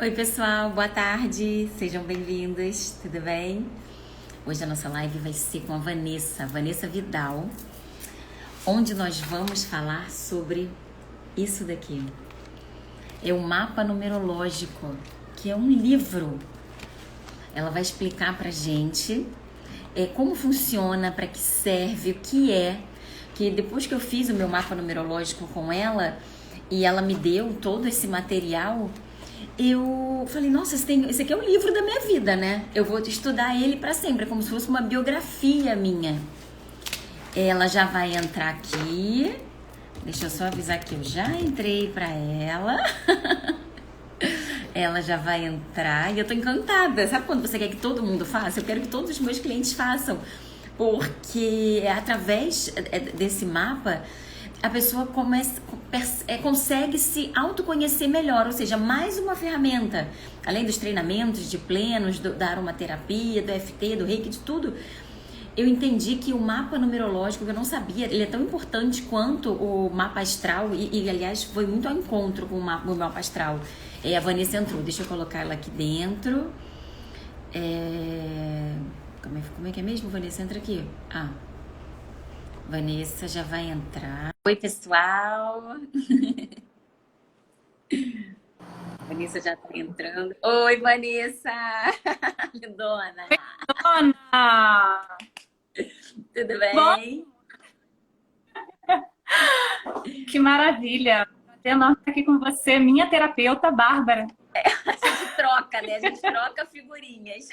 Oi, pessoal, boa tarde, sejam bem-vindos, tudo bem? Hoje a nossa live vai ser com a Vanessa Vidal, onde nós vamos falar sobre isso daqui. É o mapa numerológico, que é um livro. Ela vai explicar pra gente como funciona, para que serve, o que é. Que depois que eu fiz o meu mapa numerológico com ela e ela me deu todo esse material, eu falei, nossa, esse aqui é o livro da minha vida, né? Eu vou estudar ele para sempre, é como se fosse uma biografia minha. Ela já vai entrar aqui. Deixa eu só avisar que eu já entrei para ela. Ela já vai entrar e eu tô encantada. Sabe quando você quer que todo mundo faça? Eu quero que todos os meus clientes façam. Porque através desse mapa, a pessoa consegue se autoconhecer melhor, ou seja, mais uma ferramenta. Além dos treinamentos de plenos, da aromaterapia, do EFT, do Reiki, de tudo, eu entendi que o mapa numerológico, que eu não sabia, ele é tão importante quanto o mapa astral, e aliás, foi muito ao encontro com o mapa astral. A Vanessa entrou, deixa eu colocar ela aqui dentro. Como é que é mesmo, Vanessa? Entra aqui. Vanessa já vai entrar. Oi, pessoal. Vanessa já tá entrando. Oi, Vanessa. Lindona. Dona! Tudo Bom, bem? que maravilha! Prazer enorme estar aqui com você, minha terapeuta, Bárbara. A gente troca, né? A gente troca figurinhas.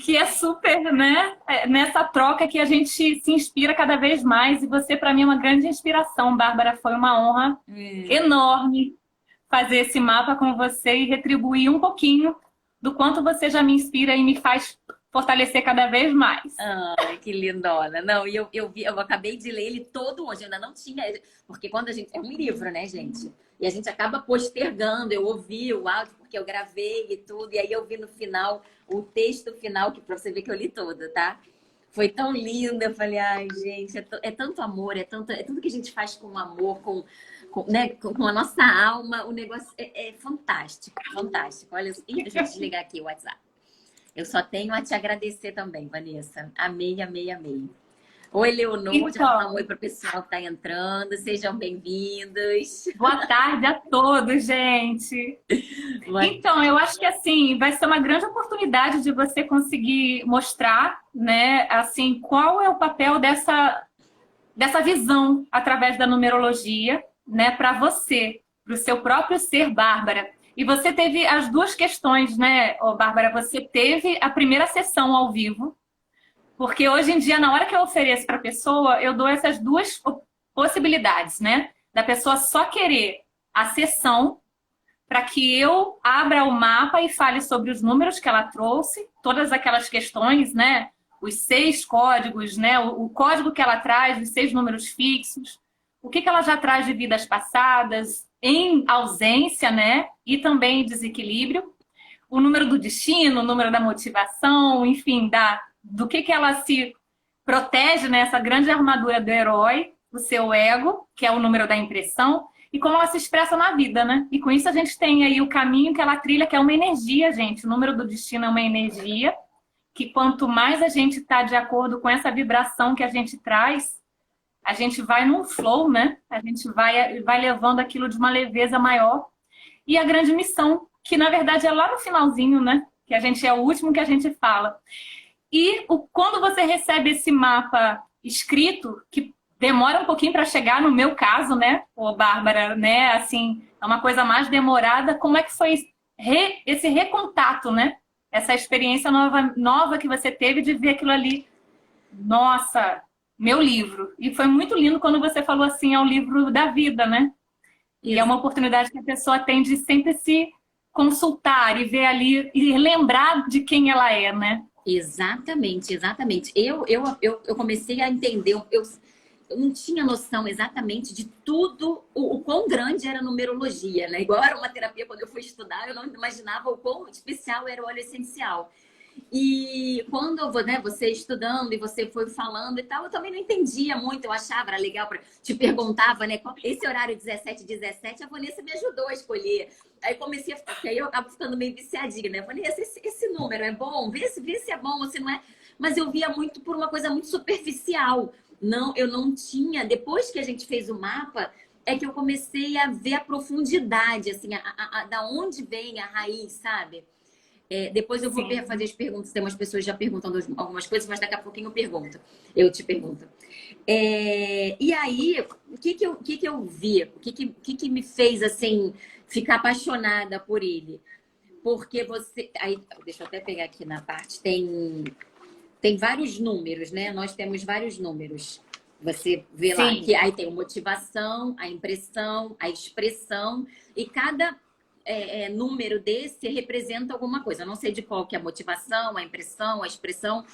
Que é super, né? Nessa troca que a gente se inspira cada vez mais. E você, para mim, é uma grande inspiração, Bárbara. Foi uma honra enorme fazer esse mapa com você e retribuir um pouquinho do quanto você já me inspira e me faz fortalecer cada vez mais. Ai, que lindona. Não, e eu acabei de ler ele todo hoje, eu ainda não tinha, porque quando a gente, é um livro, né, gente? E a gente acaba postergando, eu ouvi o áudio porque eu gravei e tudo, e aí eu vi no final, o texto final, que pra você ver que eu li todo, tá? Foi tão lindo, eu falei, ai, gente, é tanto amor, é tudo que a gente faz com amor, né, com a nossa alma, o negócio é fantástico, fantástico. Olha, deixa eu desligar aqui o WhatsApp. Eu só tenho a te agradecer também, Vanessa. Amei, amei, amei. Oi, Leonor, já dá um Então, oi para o pessoal que está entrando. Sejam bem-vindos. boa tarde a todos, gente. Então, eu acho que assim, vai ser uma grande oportunidade de você conseguir mostrar, né, assim, qual é o papel dessa visão através da numerologia, né, para você, para o seu próprio ser, Bárbara. E você teve as duas questões, né, Bárbara? Você teve a primeira sessão ao vivo, porque hoje em dia, na hora que eu ofereço para a pessoa, eu dou essas duas possibilidades, né? Da pessoa só querer a sessão para que eu abra o mapa e fale sobre os números que ela trouxe, todas aquelas questões, né? Os 6 códigos, né? O código que ela traz, os 6 números fixos, o que ela já traz de vidas passadas, em ausência, né? E também em desequilíbrio, o número do destino, o número da motivação, enfim, do que ela se protege nessa grande armadura do herói, o seu ego, que é o número da impressão, e como ela se expressa na vida, né? E com isso a gente tem aí o caminho que ela trilha, que é uma energia, gente. O número do destino é uma energia, que quanto mais a gente está de acordo com essa vibração que a gente traz, a gente vai num flow, né? A gente vai levando aquilo de uma leveza maior. E a grande missão, que na verdade é lá no finalzinho, né? Que a gente é o último que a gente fala. E quando você recebe esse mapa escrito, que demora um pouquinho para chegar, no meu caso, né, ô Bárbara, né, assim, é uma coisa mais demorada, como é que foi esse recontato, né? Essa experiência nova que você teve de ver aquilo ali, nossa, meu livro. E foi muito lindo quando você falou assim, é o livro da vida, né? E é uma oportunidade que a pessoa tem de sempre se consultar e ver ali, e lembrar de quem ela é, né? Exatamente, exatamente. Eu comecei a entender, eu não tinha noção exatamente de tudo, o quão grande era a numerologia, né? Igual era uma terapia, quando eu fui estudar, eu não imaginava o quão especial era o óleo essencial. E quando eu vou, né, você estudando e você foi falando e tal, eu também não entendia muito, eu achava, era legal, te perguntava, né, esse horário 17, a Vanessa me ajudou a escolher. Aí comecei a ficar, aí eu acabo ficando meio viciadinha, né? Vanessa, esse número é bom? Vê se é bom ou se não é. Mas eu via muito por uma coisa muito superficial. Não, eu não tinha, depois que a gente fez o mapa, é que eu comecei a ver a profundidade, assim, da onde vem a raiz, sabe? Depois eu vou fazer as perguntas. Tem umas pessoas já perguntando algumas coisas, mas daqui a pouquinho eu te pergunto. E aí, o que eu vi? O que me fez, assim, ficar apaixonada por ele? Porque você... Aí, deixa eu até pegar aqui na parte. Tem vários números, né? Nós temos vários números. Você vê lá que aí tem a motivação, a impressão, a expressão. E cada número desse representa alguma coisa. Eu não sei de qual que é a motivação, a impressão, a expressão,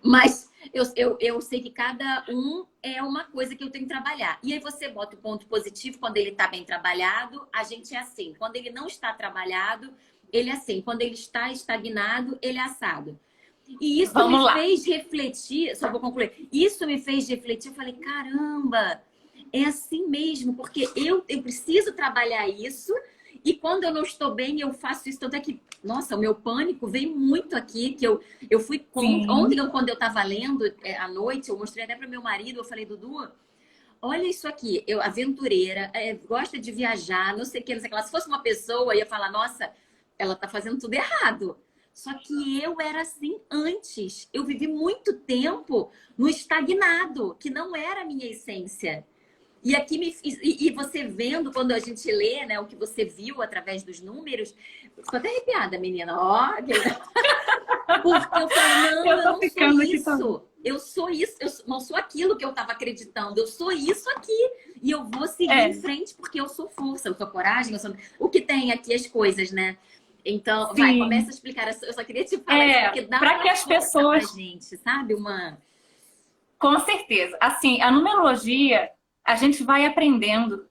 mas eu sei que cada um é uma coisa que eu tenho que trabalhar. E aí você bota o ponto positivo, quando ele está bem trabalhado, a gente é assim. Quando ele não está trabalhado, ele é assim. Quando ele está estagnado, ele é assado. E isso fez refletir, só vou concluir, isso me fez refletir, eu falei, caramba, é assim mesmo, porque eu preciso trabalhar isso. E quando eu não estou bem, eu faço isso. Tanto é que, nossa, o meu pânico veio muito aqui, que eu fui... Ontem, quando eu estava lendo à noite, eu mostrei até para meu marido, eu falei, Dudu, olha isso aqui, eu aventureira, gosta de viajar, não sei o que, não sei o que lá. Se fosse uma pessoa, eu ia falar, nossa, ela tá fazendo tudo errado. Só que eu era assim antes. Eu vivi muito tempo no estagnado, que não era a minha essência. E aqui e você vendo, quando a gente lê, né, o que você viu através dos números, ficou até arrepiada, menina. Ó, porque eu falei, não, eu não sou isso. Eu sou isso, eu não sou aquilo que eu estava acreditando, eu sou isso aqui. E eu vou seguir em frente porque eu sou força, eu sou coragem, eu sou o que tem aqui as coisas, né? Então, vai, começa a explicar. Eu só queria te falar isso, porque dá para que as pessoas, pra gente, sabe? Com certeza. Assim, a numerologia, a gente vai aprendendo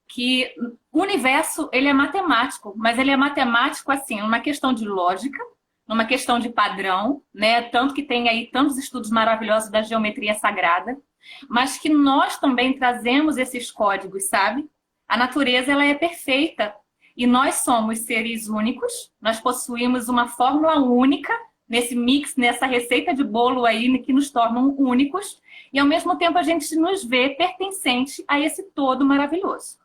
que o universo, ele é matemático, mas ele é matemático, assim, numa questão de lógica, numa questão de padrão, né? Tanto que tem aí tantos estudos maravilhosos da geometria sagrada, mas que nós também trazemos esses códigos, sabe? A natureza, ela é perfeita e nós somos seres únicos, nós possuímos uma fórmula única nesse mix, nessa receita de bolo aí que nos tornam únicos e ao mesmo tempo a gente nos vê pertencente a esse todo maravilhoso.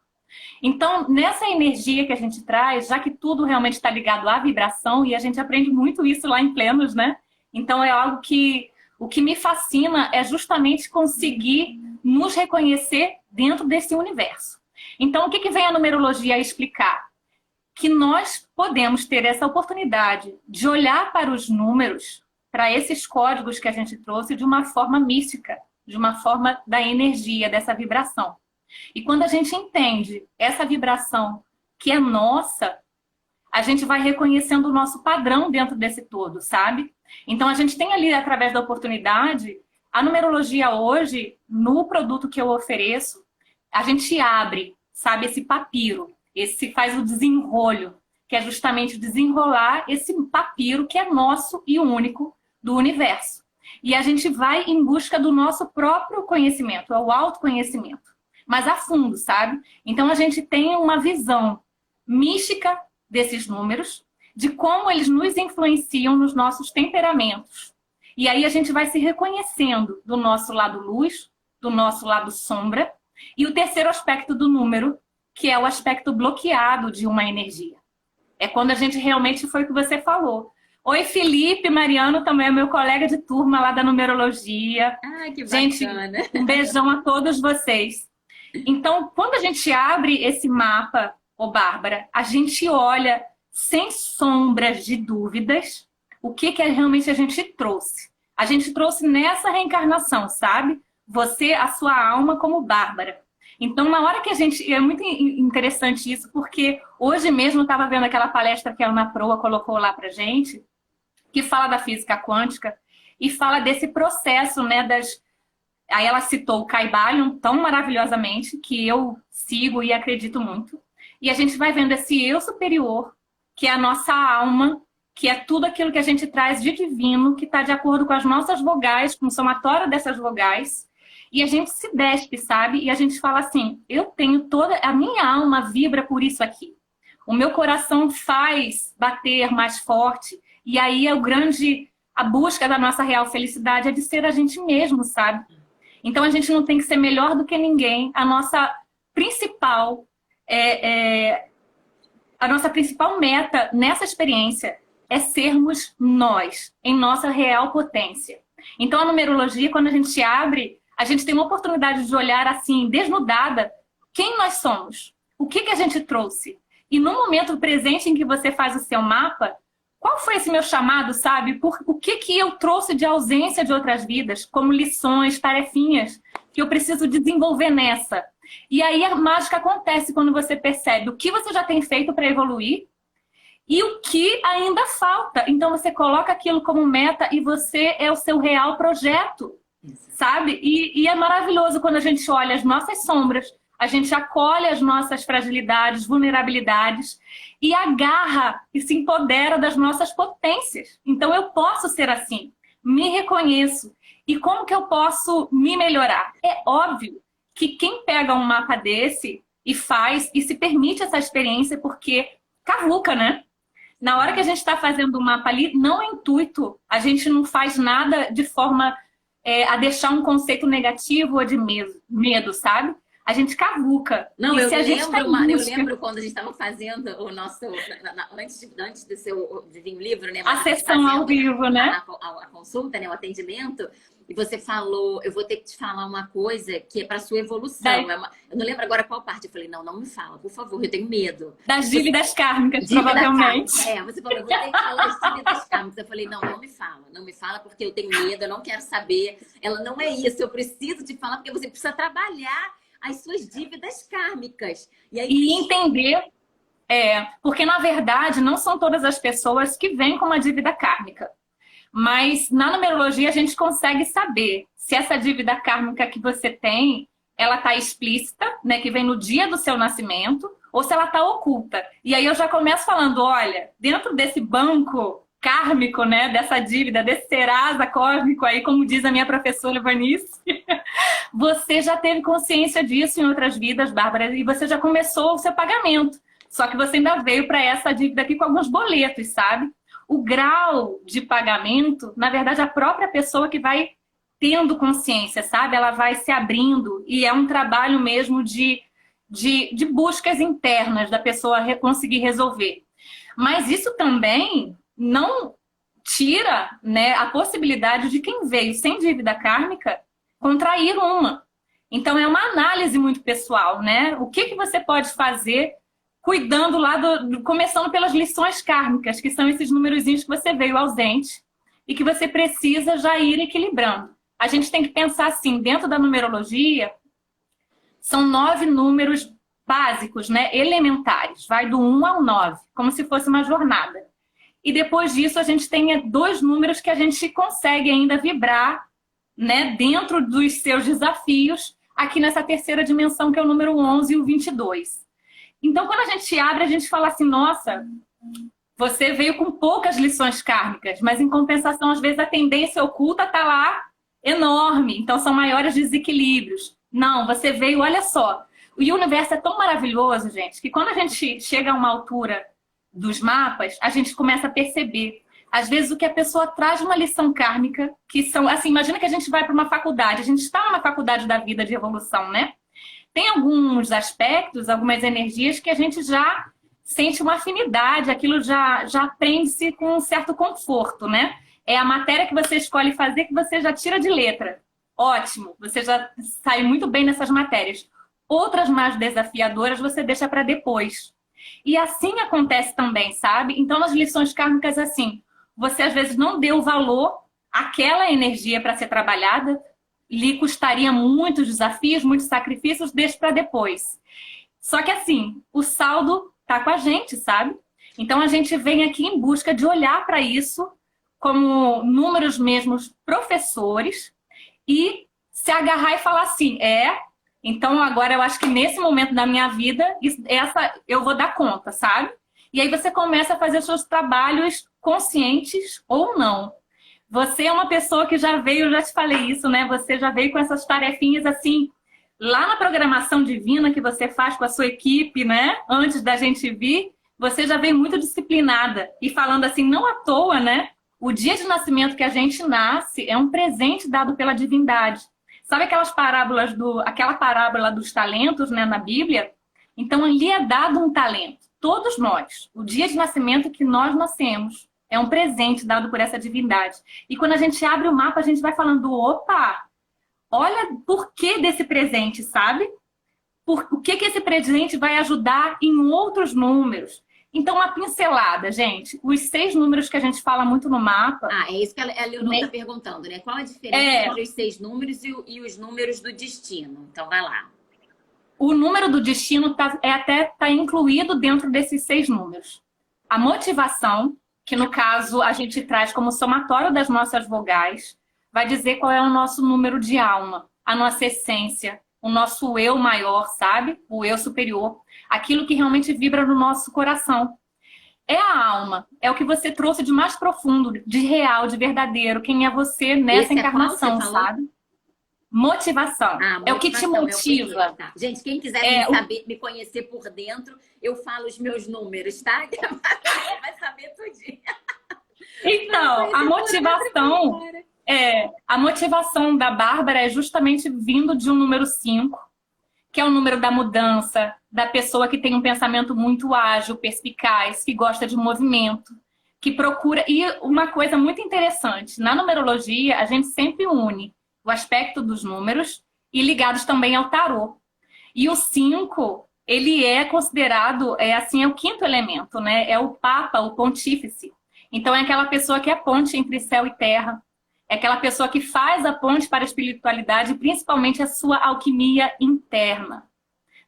Então, nessa energia que a gente traz, já que tudo realmente está ligado à vibração, e a gente aprende muito isso lá em Plenos, né? Então, é algo que o que me fascina é justamente conseguir nos reconhecer dentro desse universo. Então, o que vem a numerologia a explicar? Que nós podemos ter essa oportunidade de olhar para os números, para esses códigos que a gente trouxe de uma forma mística, de uma forma da energia, dessa vibração. E quando a gente entende essa vibração que é nossa, a gente vai reconhecendo o nosso padrão dentro desse todo, sabe? Então a gente tem ali, através da oportunidade, a numerologia hoje, no produto que eu ofereço, a gente abre, sabe, esse papiro, esse faz o desenrolho, que é justamente desenrolar esse papiro que é nosso e único do universo. E a gente vai em busca do nosso próprio conhecimento, é o autoconhecimento. Mas a fundo, sabe? Então a gente tem uma visão mística desses números, de como eles nos influenciam nos nossos temperamentos. E aí a gente vai se reconhecendo do nosso lado luz, do nosso lado sombra, e o terceiro aspecto do número, que é o aspecto bloqueado de uma energia. É quando a gente realmente foi o que você falou. Oi, Felipe, Mariano também é meu colega de turma lá da numerologia. Ai, que gente, bacana. Um beijão a todos vocês. Então, quando a gente abre esse mapa, Bárbara, a gente olha sem sombras de dúvidas o que realmente a gente trouxe. A gente trouxe nessa reencarnação, sabe? Você, a sua alma como Bárbara. Então, na hora que a gente... É muito interessante isso, porque hoje mesmo eu estava vendo aquela palestra que a Ana Proa colocou lá pra gente, que fala da física quântica e fala desse processo, né, das... Aí ela citou o Kybalion tão maravilhosamente, que eu sigo e acredito muito. E a gente vai vendo esse eu superior, que é a nossa alma, que é tudo aquilo que a gente traz de divino, que está de acordo com as nossas vogais, com o somatório dessas vogais, e a gente se despe, sabe? E a gente fala assim, eu tenho toda... A minha alma vibra por isso aqui. O meu coração faz bater mais forte, e aí a busca da nossa real felicidade é de ser a gente mesmo, sabe? Então a gente não tem que ser melhor do que ninguém. A nossa principal meta nessa experiência é sermos nós, em nossa real potência. Então a numerologia, quando a gente abre, a gente tem uma oportunidade de olhar assim, desnudada, quem nós somos, o que a gente trouxe. E no momento presente em que você faz o seu mapa, qual foi esse meu chamado, sabe? O que eu trouxe de ausência de outras vidas, como lições, tarefinhas, que eu preciso desenvolver nessa. E aí a mágica acontece quando você percebe o que você já tem feito para evoluir e o que ainda falta. Então você coloca aquilo como meta e você é o seu real projeto, sabe? E é maravilhoso quando a gente olha as nossas sombras, a gente acolhe as nossas fragilidades, vulnerabilidades e agarra e se empodera das nossas potências. Então eu posso ser assim, me reconheço. E como que eu posso me melhorar? É óbvio que quem pega um mapa desse e faz e se permite essa experiência, porque cavuca, né? Na hora que a gente está fazendo o mapa ali, não é intuito. A gente não faz nada de forma a deixar um conceito negativo ou de medo, sabe? A gente cavuca. Não, eu lembro quando a gente estava fazendo o nosso... Antes do seu Divino Livro, né? A sessão ao vivo, né? A consulta, né? O atendimento. E você falou, eu vou ter que te falar uma coisa que é para sua evolução. Eu não lembro agora qual parte. Eu falei, não me fala, por favor, eu tenho medo. Das dívidas kármicas, provavelmente. Você falou, eu vou ter que falar das dívidas kármicas. Eu falei, não me fala porque eu tenho medo, eu não quero saber. Ela não é isso, eu preciso te falar porque você precisa trabalhar as suas dívidas kármicas. E entender, porque na verdade não são todas as pessoas que vêm com uma dívida kármica. Mas na numerologia a gente consegue saber se essa dívida kármica que você tem, ela está explícita, né, que vem no dia do seu nascimento, ou se ela está oculta. E aí eu já começo falando, olha, dentro desse banco kármico, né, dessa dívida, desse Serasa cósmico aí, como diz a minha professora Vanice, você já teve consciência disso em outras vidas, Bárbara, e você já começou o seu pagamento. Só que você ainda veio para essa dívida aqui com alguns boletos, sabe? O grau de pagamento, na verdade, a própria pessoa que vai tendo consciência, sabe? Ela vai se abrindo e é um trabalho mesmo de buscas internas da pessoa conseguir resolver. Mas isso também não tira, né, a possibilidade de quem veio sem dívida kármica contrair uma. Então é uma análise muito pessoal, né? O que você pode fazer cuidando lá começando pelas lições kármicas, que são esses numerozinhos que você veio ausente e que você precisa já ir equilibrando. A gente tem que pensar assim, dentro da numerologia, são 9 números básicos, né, elementares, vai do 1 ao 9, como se fosse uma jornada. E depois disso a gente tem 2 números que a gente consegue ainda vibrar, né, dentro dos seus desafios, aqui nessa terceira dimensão, que é o número 11 e o 22. Então, quando a gente abre, a gente fala assim, nossa, você veio com poucas lições kármicas, mas em compensação, às vezes, a tendência oculta está lá enorme, então são maiores desequilíbrios. Não, você veio, olha só, o universo é tão maravilhoso, gente, que quando a gente chega a uma altura dos mapas, a gente começa a perceber, às vezes, o que a pessoa traz de uma lição kármica, que são, assim, imagina que a gente vai para uma faculdade, a gente está numa faculdade da vida de evolução, né? Tem alguns aspectos, algumas energias que a gente já sente uma afinidade, aquilo já aprende-se com um certo conforto, né? É a matéria que você escolhe fazer que você já tira de letra. Ótimo, você já sai muito bem nessas matérias. Outras mais desafiadoras você deixa para depois. E assim acontece também, sabe? Então, nas lições kármicas, assim, você às vezes não deu valor àquela energia para ser trabalhada, lhe custaria muitos desafios, muitos sacrifícios, deixa para depois. Só que assim, o saldo tá com a gente, sabe? Então a gente vem aqui em busca de olhar para isso como números mesmos professores e se agarrar e falar assim, então agora eu acho que nesse momento da minha vida, essa eu vou dar conta, sabe? E aí você começa a fazer os seus trabalhos conscientes ou não. Você é uma pessoa que já veio, eu já te falei isso, né? Você já veio com essas tarefinhas assim, lá na programação divina que você faz com a sua equipe, né? Antes da gente vir, você já veio muito disciplinada. E falando assim, não à toa, né? O dia de nascimento que a gente nasce é um presente dado pela divindade. Sabe aquela parábola dos talentos, né, na Bíblia? Então, ali é dado um talento. Todos nós, o dia de nascimento que nós nascemos, é um presente dado por essa divindade. E quando a gente abre o mapa, a gente vai falando, opa, olha por que desse presente, sabe? O que esse presente vai ajudar em outros números. Então, uma pincelada, gente. Os 6 números que a gente fala muito no mapa... Ah, é isso que a Leonor está perguntando, né? Qual a diferença entre os 6 números e os números do destino? Então, vai lá. O número do destino tá incluído dentro desses 6 números. A motivação, que no caso a gente traz como somatório das nossas vogais, vai dizer qual é o nosso número de alma, a nossa essência, o nosso eu maior, sabe? O eu superior. Aquilo que realmente vibra no nosso coração. É a alma. É o que você trouxe de mais profundo, de real, de verdadeiro. Quem é você nessa encarnação, sabe? Motivação. É o que te motiva. Tá. Gente, quem quiser me conhecer por dentro, eu falo os meus números, tá? Vai saber tudinho. Então, a motivação da Bárbara é justamente vindo de um número 5, que é o número da mudança, da pessoa que tem um pensamento muito ágil, perspicaz, que gosta de movimento, que procura... E uma coisa muito interessante, na numerologia, a gente sempre une o aspecto dos números e ligados também ao tarô. E o 5, ele é considerado, é o 5º elemento, né? É o Papa, o Pontífice. Então é aquela pessoa que é a ponte entre céu e terra. É aquela pessoa que faz a ponte para a espiritualidade, principalmente a sua alquimia interna.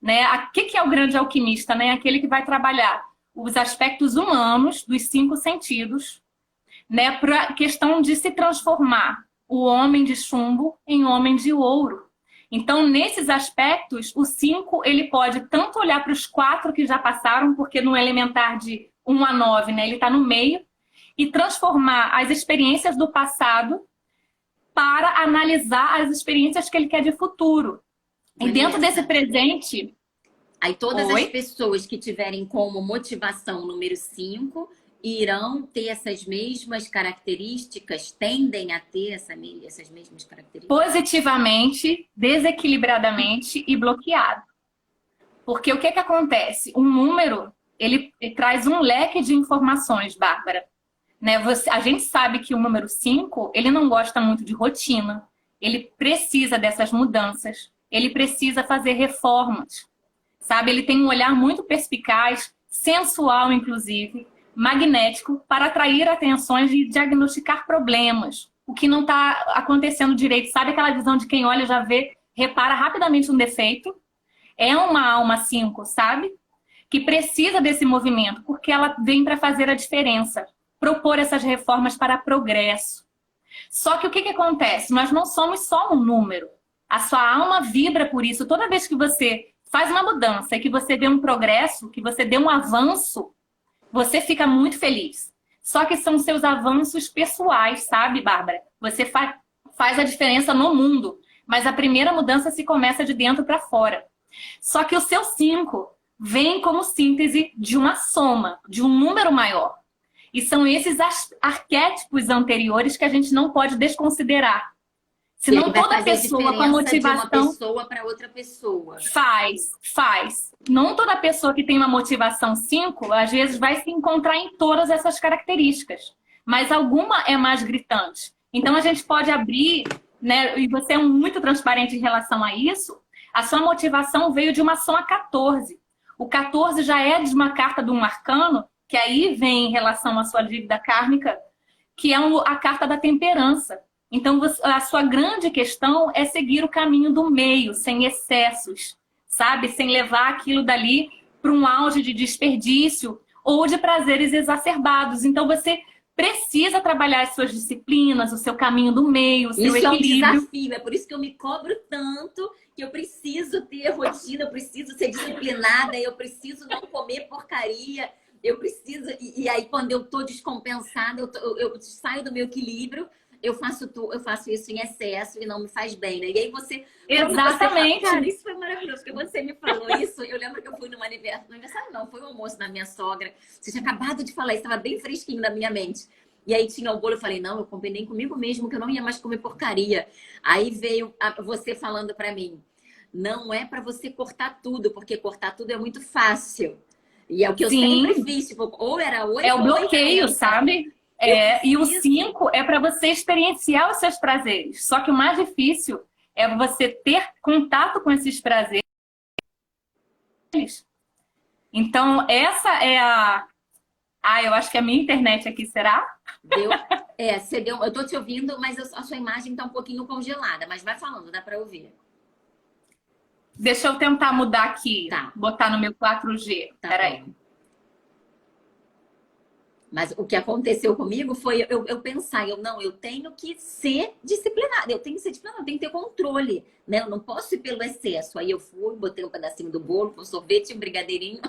Né? O que é o grande alquimista? Né? Aquele que vai trabalhar os aspectos humanos dos 5 sentidos, né? Para a questão de se transformar o homem de chumbo em homem de ouro. Então, nesses aspectos, o 5 ele pode tanto olhar para os 4 que já passaram, porque no elementar de 1 a 9, né, ele está no meio, e transformar as experiências do passado para analisar as experiências que ele quer de futuro. E dentro desse presente... Aí todas as pessoas que tiverem como motivação número 5 irão ter essas mesmas características, tendem a ter essas mesmas características? Positivamente, desequilibradamente e bloqueado. Porque o que acontece? Um número, ele traz um leque de informações, Bárbara. Né? A gente sabe que o número 5, ele não gosta muito de rotina. Ele precisa dessas mudanças. Ele precisa fazer reformas. Sabe? Ele tem um olhar muito perspicaz, sensual, inclusive, magnético, para atrair atenções e diagnosticar problemas. O que não está acontecendo direito. Sabe aquela visão de quem olha já vê, repara rapidamente um defeito? É uma alma 5, sabe? Que precisa desse movimento, porque ela vem para fazer a diferença. Propor essas reformas para progresso. Só que o que acontece? Nós não somos só um número. A sua alma vibra por isso. Toda vez que você faz uma mudança e que você vê um progresso, que você dê um avanço, você fica muito feliz. Só que são seus avanços pessoais, sabe, Bárbara? Você faz a diferença no mundo. Mas a primeira mudança se começa de dentro para fora. Só que o seu 5 vem como síntese de uma soma, de um número maior. E são esses arquétipos anteriores que a gente não pode desconsiderar. Senão toda pessoa com a motivação... de uma pessoa para outra pessoa. Faz. Não toda pessoa que tem uma motivação 5, às vezes vai se encontrar em todas essas características. Mas alguma é mais gritante. Então a gente pode abrir, né? E você é muito transparente em relação a isso. A sua motivação veio de uma soma 14. O 14 já é de uma carta de um arcano, que aí vem em relação à sua dívida kármica, que é a carta da temperança. Então, a sua grande questão é seguir o caminho do meio, sem excessos, sabe? Sem levar aquilo dali para um auge de desperdício ou de prazeres exacerbados. Então, você precisa trabalhar as suas disciplinas, o seu caminho do meio, o seu equilíbrio. Isso é um desafio, é por isso que eu me cobro tanto, que eu preciso ter rotina, eu preciso ser disciplinada, eu preciso não comer porcaria. Eu preciso. E aí, quando eu tô descompensada, eu saio do meu equilíbrio, eu faço isso em excesso e não me faz bem, né? E aí Exatamente. Cara, isso foi maravilhoso, porque você me falou isso. Eu lembro que eu fui num aniversário não, foi um almoço da minha sogra. Você tinha acabado de falar, isso estava bem fresquinho na minha mente. E aí tinha o bolo, eu falei, não, eu combinei comigo mesmo que eu não ia mais comer porcaria. Aí veio você falando pra mim, não é pra você cortar tudo, porque cortar tudo é muito fácil. E é o que eu Sim. sempre fiz, tipo, ou era 8 É o ou bloqueio, 80. sabe? E o 5 é para você experienciar os seus prazeres. Só que o mais difícil é você ter contato com esses prazeres. Então, essa é a... Ah, eu acho que a minha internet aqui, será? Deu? Você deu. Eu tô te ouvindo, mas a sua imagem tá um pouquinho congelada. Mas vai falando, dá pra ouvir. Deixa eu tentar mudar aqui. Tá. Botar no meu 4G. Tá Peraí. bom. Mas o que aconteceu comigo foi eu pensar, eu tenho que ser disciplinada, eu tenho que ser disciplinada, eu tenho que ter controle, né? Eu não posso ir pelo excesso. Aí eu fui, botei um pedacinho do bolo com sorvete e um brigadeirinho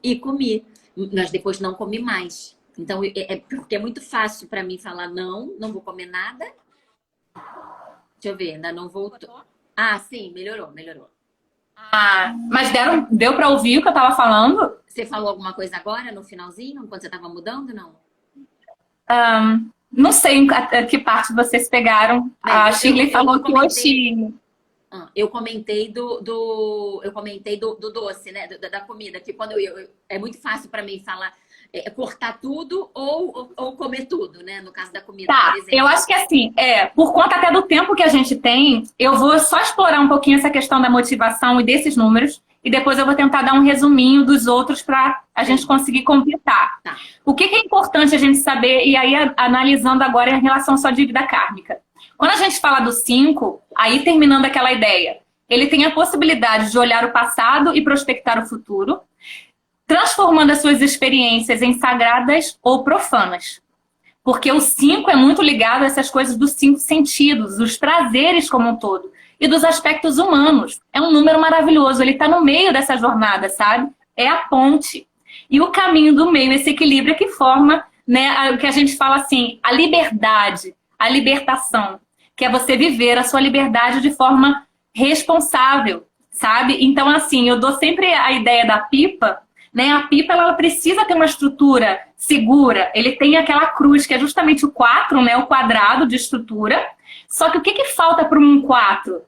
e comi. Mas depois não comi mais. Então, porque é muito fácil para mim falar não vou comer nada. Deixa eu ver, ainda não voltou. Ah, sim, melhorou. Ah, mas deu para ouvir o que eu tava falando? Você falou alguma coisa agora, no finalzinho, enquanto você tava mudando, não? Não sei a que parte vocês pegaram. A Shirley falou que hoje... Eu comentei do doce, né? Da comida, que quando é muito fácil para mim falar cortar tudo ou comer tudo, né? No caso da comida, tá, por exemplo. Eu acho que assim, por conta até do tempo que a gente tem, eu vou só explorar um pouquinho essa questão da motivação e desses números, e depois eu vou tentar dar um resuminho dos outros para a gente conseguir completar. Tá. O que é importante a gente saber, e aí analisando agora em relação à sua dívida kármica. Quando a gente fala do 5, aí terminando aquela ideia, ele tem a possibilidade de olhar o passado e prospectar o futuro, transformando as suas experiências em sagradas ou profanas. Porque o 5 é muito ligado a essas coisas dos 5 sentidos, dos prazeres como um todo, e dos aspectos humanos. É um número maravilhoso, ele está no meio dessa jornada, sabe? É a ponte. E o caminho do meio, esse equilíbrio é que forma, né, o que a gente fala assim, a liberdade, a libertação, que é você viver a sua liberdade de forma responsável, sabe? Então, assim, eu dou sempre a ideia da pipa, né? A pipa, ela precisa ter uma estrutura segura. Ele tem aquela cruz, que é justamente o 4, né? O quadrado de estrutura. Só que o que falta para um 4?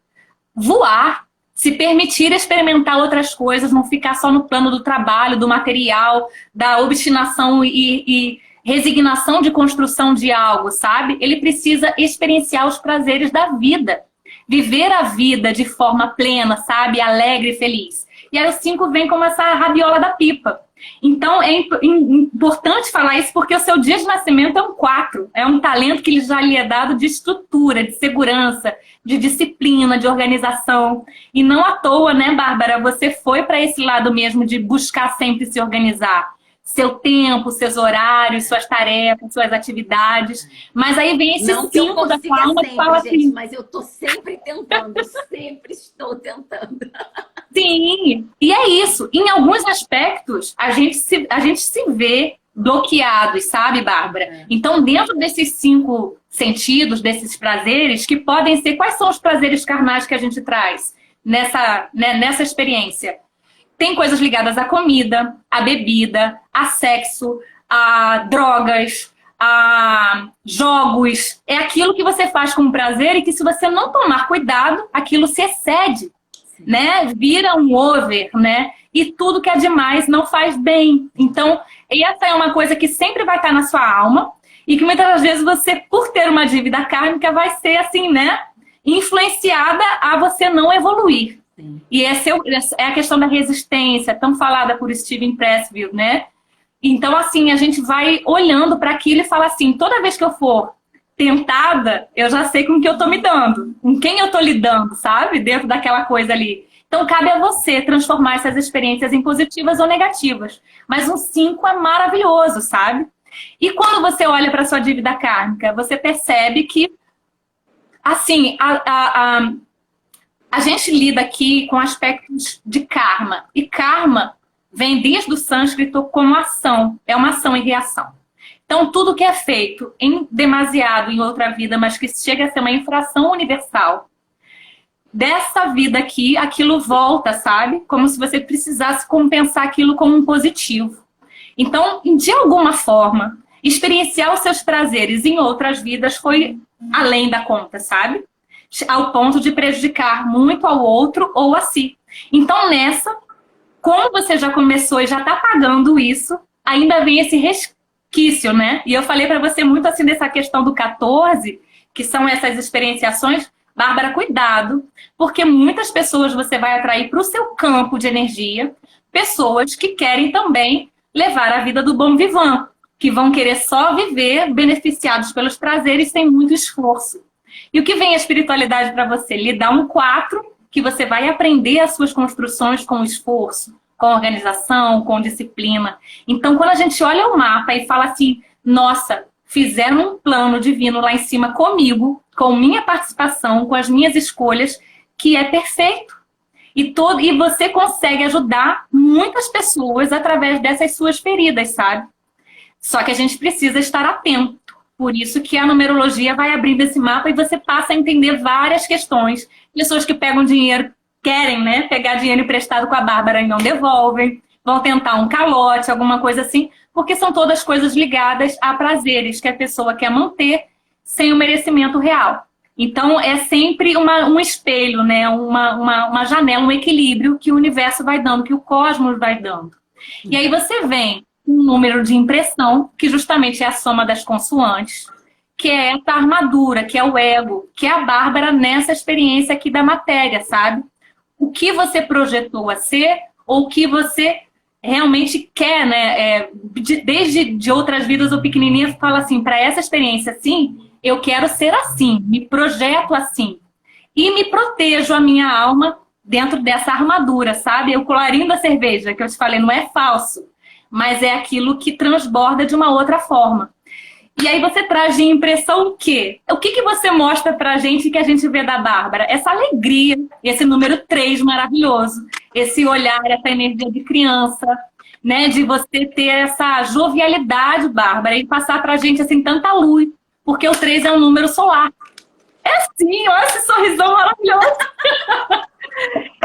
Voar, se permitir experimentar outras coisas, não ficar só no plano do trabalho, do material, da obstinação e resignação de construção de algo, sabe? Ele precisa experienciar os prazeres da vida. Viver a vida de forma plena, sabe? Alegre e feliz. E aí o 5 vem como essa rabiola da pipa. Então é importante falar isso porque o seu dia de nascimento é um 4. É um talento que já lhe é dado de estrutura, de segurança, de disciplina, de organização. E não à toa, né, Bárbara? Você foi para esse lado mesmo de buscar sempre se organizar. Seu tempo, seus horários, suas tarefas, suas atividades. Mas aí vem esse 5 da sua alma que fala assim... Mas eu tô sempre tentando, sempre estou tentando. Sim, e é isso. Em alguns aspectos, a gente se vê bloqueados, sabe, Bárbara? Então, dentro desses 5 sentidos, desses prazeres, que podem ser... Quais são os prazeres carnais que a gente traz nessa experiência? Tem coisas ligadas à comida, à bebida, a sexo, a drogas, a jogos. É aquilo que você faz com prazer e que, se você não tomar cuidado, aquilo se excede, né? Vira um over, né? E tudo que é demais não faz bem. Então, essa é uma coisa que sempre vai estar na sua alma e que muitas vezes você, por ter uma dívida kármica, vai ser assim, né? Influenciada a você não evoluir. E essa é a questão da resistência, tão falada por Steven Pressfield, né? Então, assim, a gente vai olhando para aquilo e fala assim, toda vez que eu for tentada, eu já sei com que eu tô me dando, com quem eu tô lidando, sabe? Dentro daquela coisa ali. Então, cabe a você transformar essas experiências em positivas ou negativas. Mas um 5 é maravilhoso, sabe? E quando você olha para sua dívida kármica, você percebe que, assim, a gente lida aqui com aspectos de karma. E karma vem desde o sânscrito como ação, é uma ação e reação. Então, tudo que é feito em demasiado em outra vida, mas que chega a ser uma infração universal, dessa vida aqui, aquilo volta, sabe? Como se você precisasse compensar aquilo como um positivo. Então, de alguma forma, experienciar os seus prazeres em outras vidas foi além da conta, sabe? Ao ponto de prejudicar muito ao outro ou a si. Então, nessa, como você já começou e já está pagando isso, ainda vem esse resquício, né? E eu falei para você muito assim dessa questão do 14, que são essas experienciações. Bárbara, cuidado, porque muitas pessoas você vai atrair para o seu campo de energia, pessoas que querem também levar a vida do bom vivant, que vão querer só viver beneficiados pelos prazeres sem muito esforço. E o que vem a espiritualidade para você? Lhe dá um 4, que você vai aprender as suas construções com esforço, com organização, com disciplina. Então, quando a gente olha o mapa e fala assim, nossa, fizeram um plano divino lá em cima comigo, com minha participação, com as minhas escolhas, que é perfeito. E você consegue ajudar muitas pessoas através dessas suas feridas, sabe? Só que a gente precisa estar atento. Por isso que a numerologia vai abrindo esse mapa e você passa a entender várias questões. Pessoas que pegam dinheiro, querem, né, pegar dinheiro emprestado com a Bárbara e não devolvem, vão tentar um calote, alguma coisa assim, porque são todas coisas ligadas a prazeres que a pessoa quer manter sem o merecimento real. Então, é sempre um espelho, né? uma janela, um equilíbrio que o universo vai dando, que o cosmos vai dando. E aí você vem um número de impressão, que justamente é a soma das consoantes, que é essa armadura, que é o ego, que é a Bárbara nessa experiência aqui da matéria, sabe? O que você projetou a ser, ou o que você realmente quer, né? Desde de outras vidas, o pequenininho fala assim, para essa experiência assim, eu quero ser assim, me projeto assim. E me protejo a minha alma dentro dessa armadura, sabe? O colarinho da cerveja, que eu te falei, não é falso, mas é aquilo que transborda de uma outra forma. E aí você traz de impressão o quê? O que você mostra pra gente que a gente vê da Bárbara? Essa alegria, esse número 3 maravilhoso, esse olhar, essa energia de criança, né? De você ter essa jovialidade, Bárbara, e passar pra gente assim tanta luz, porque o 3 é um número solar. É sim, olha esse sorrisão maravilhoso.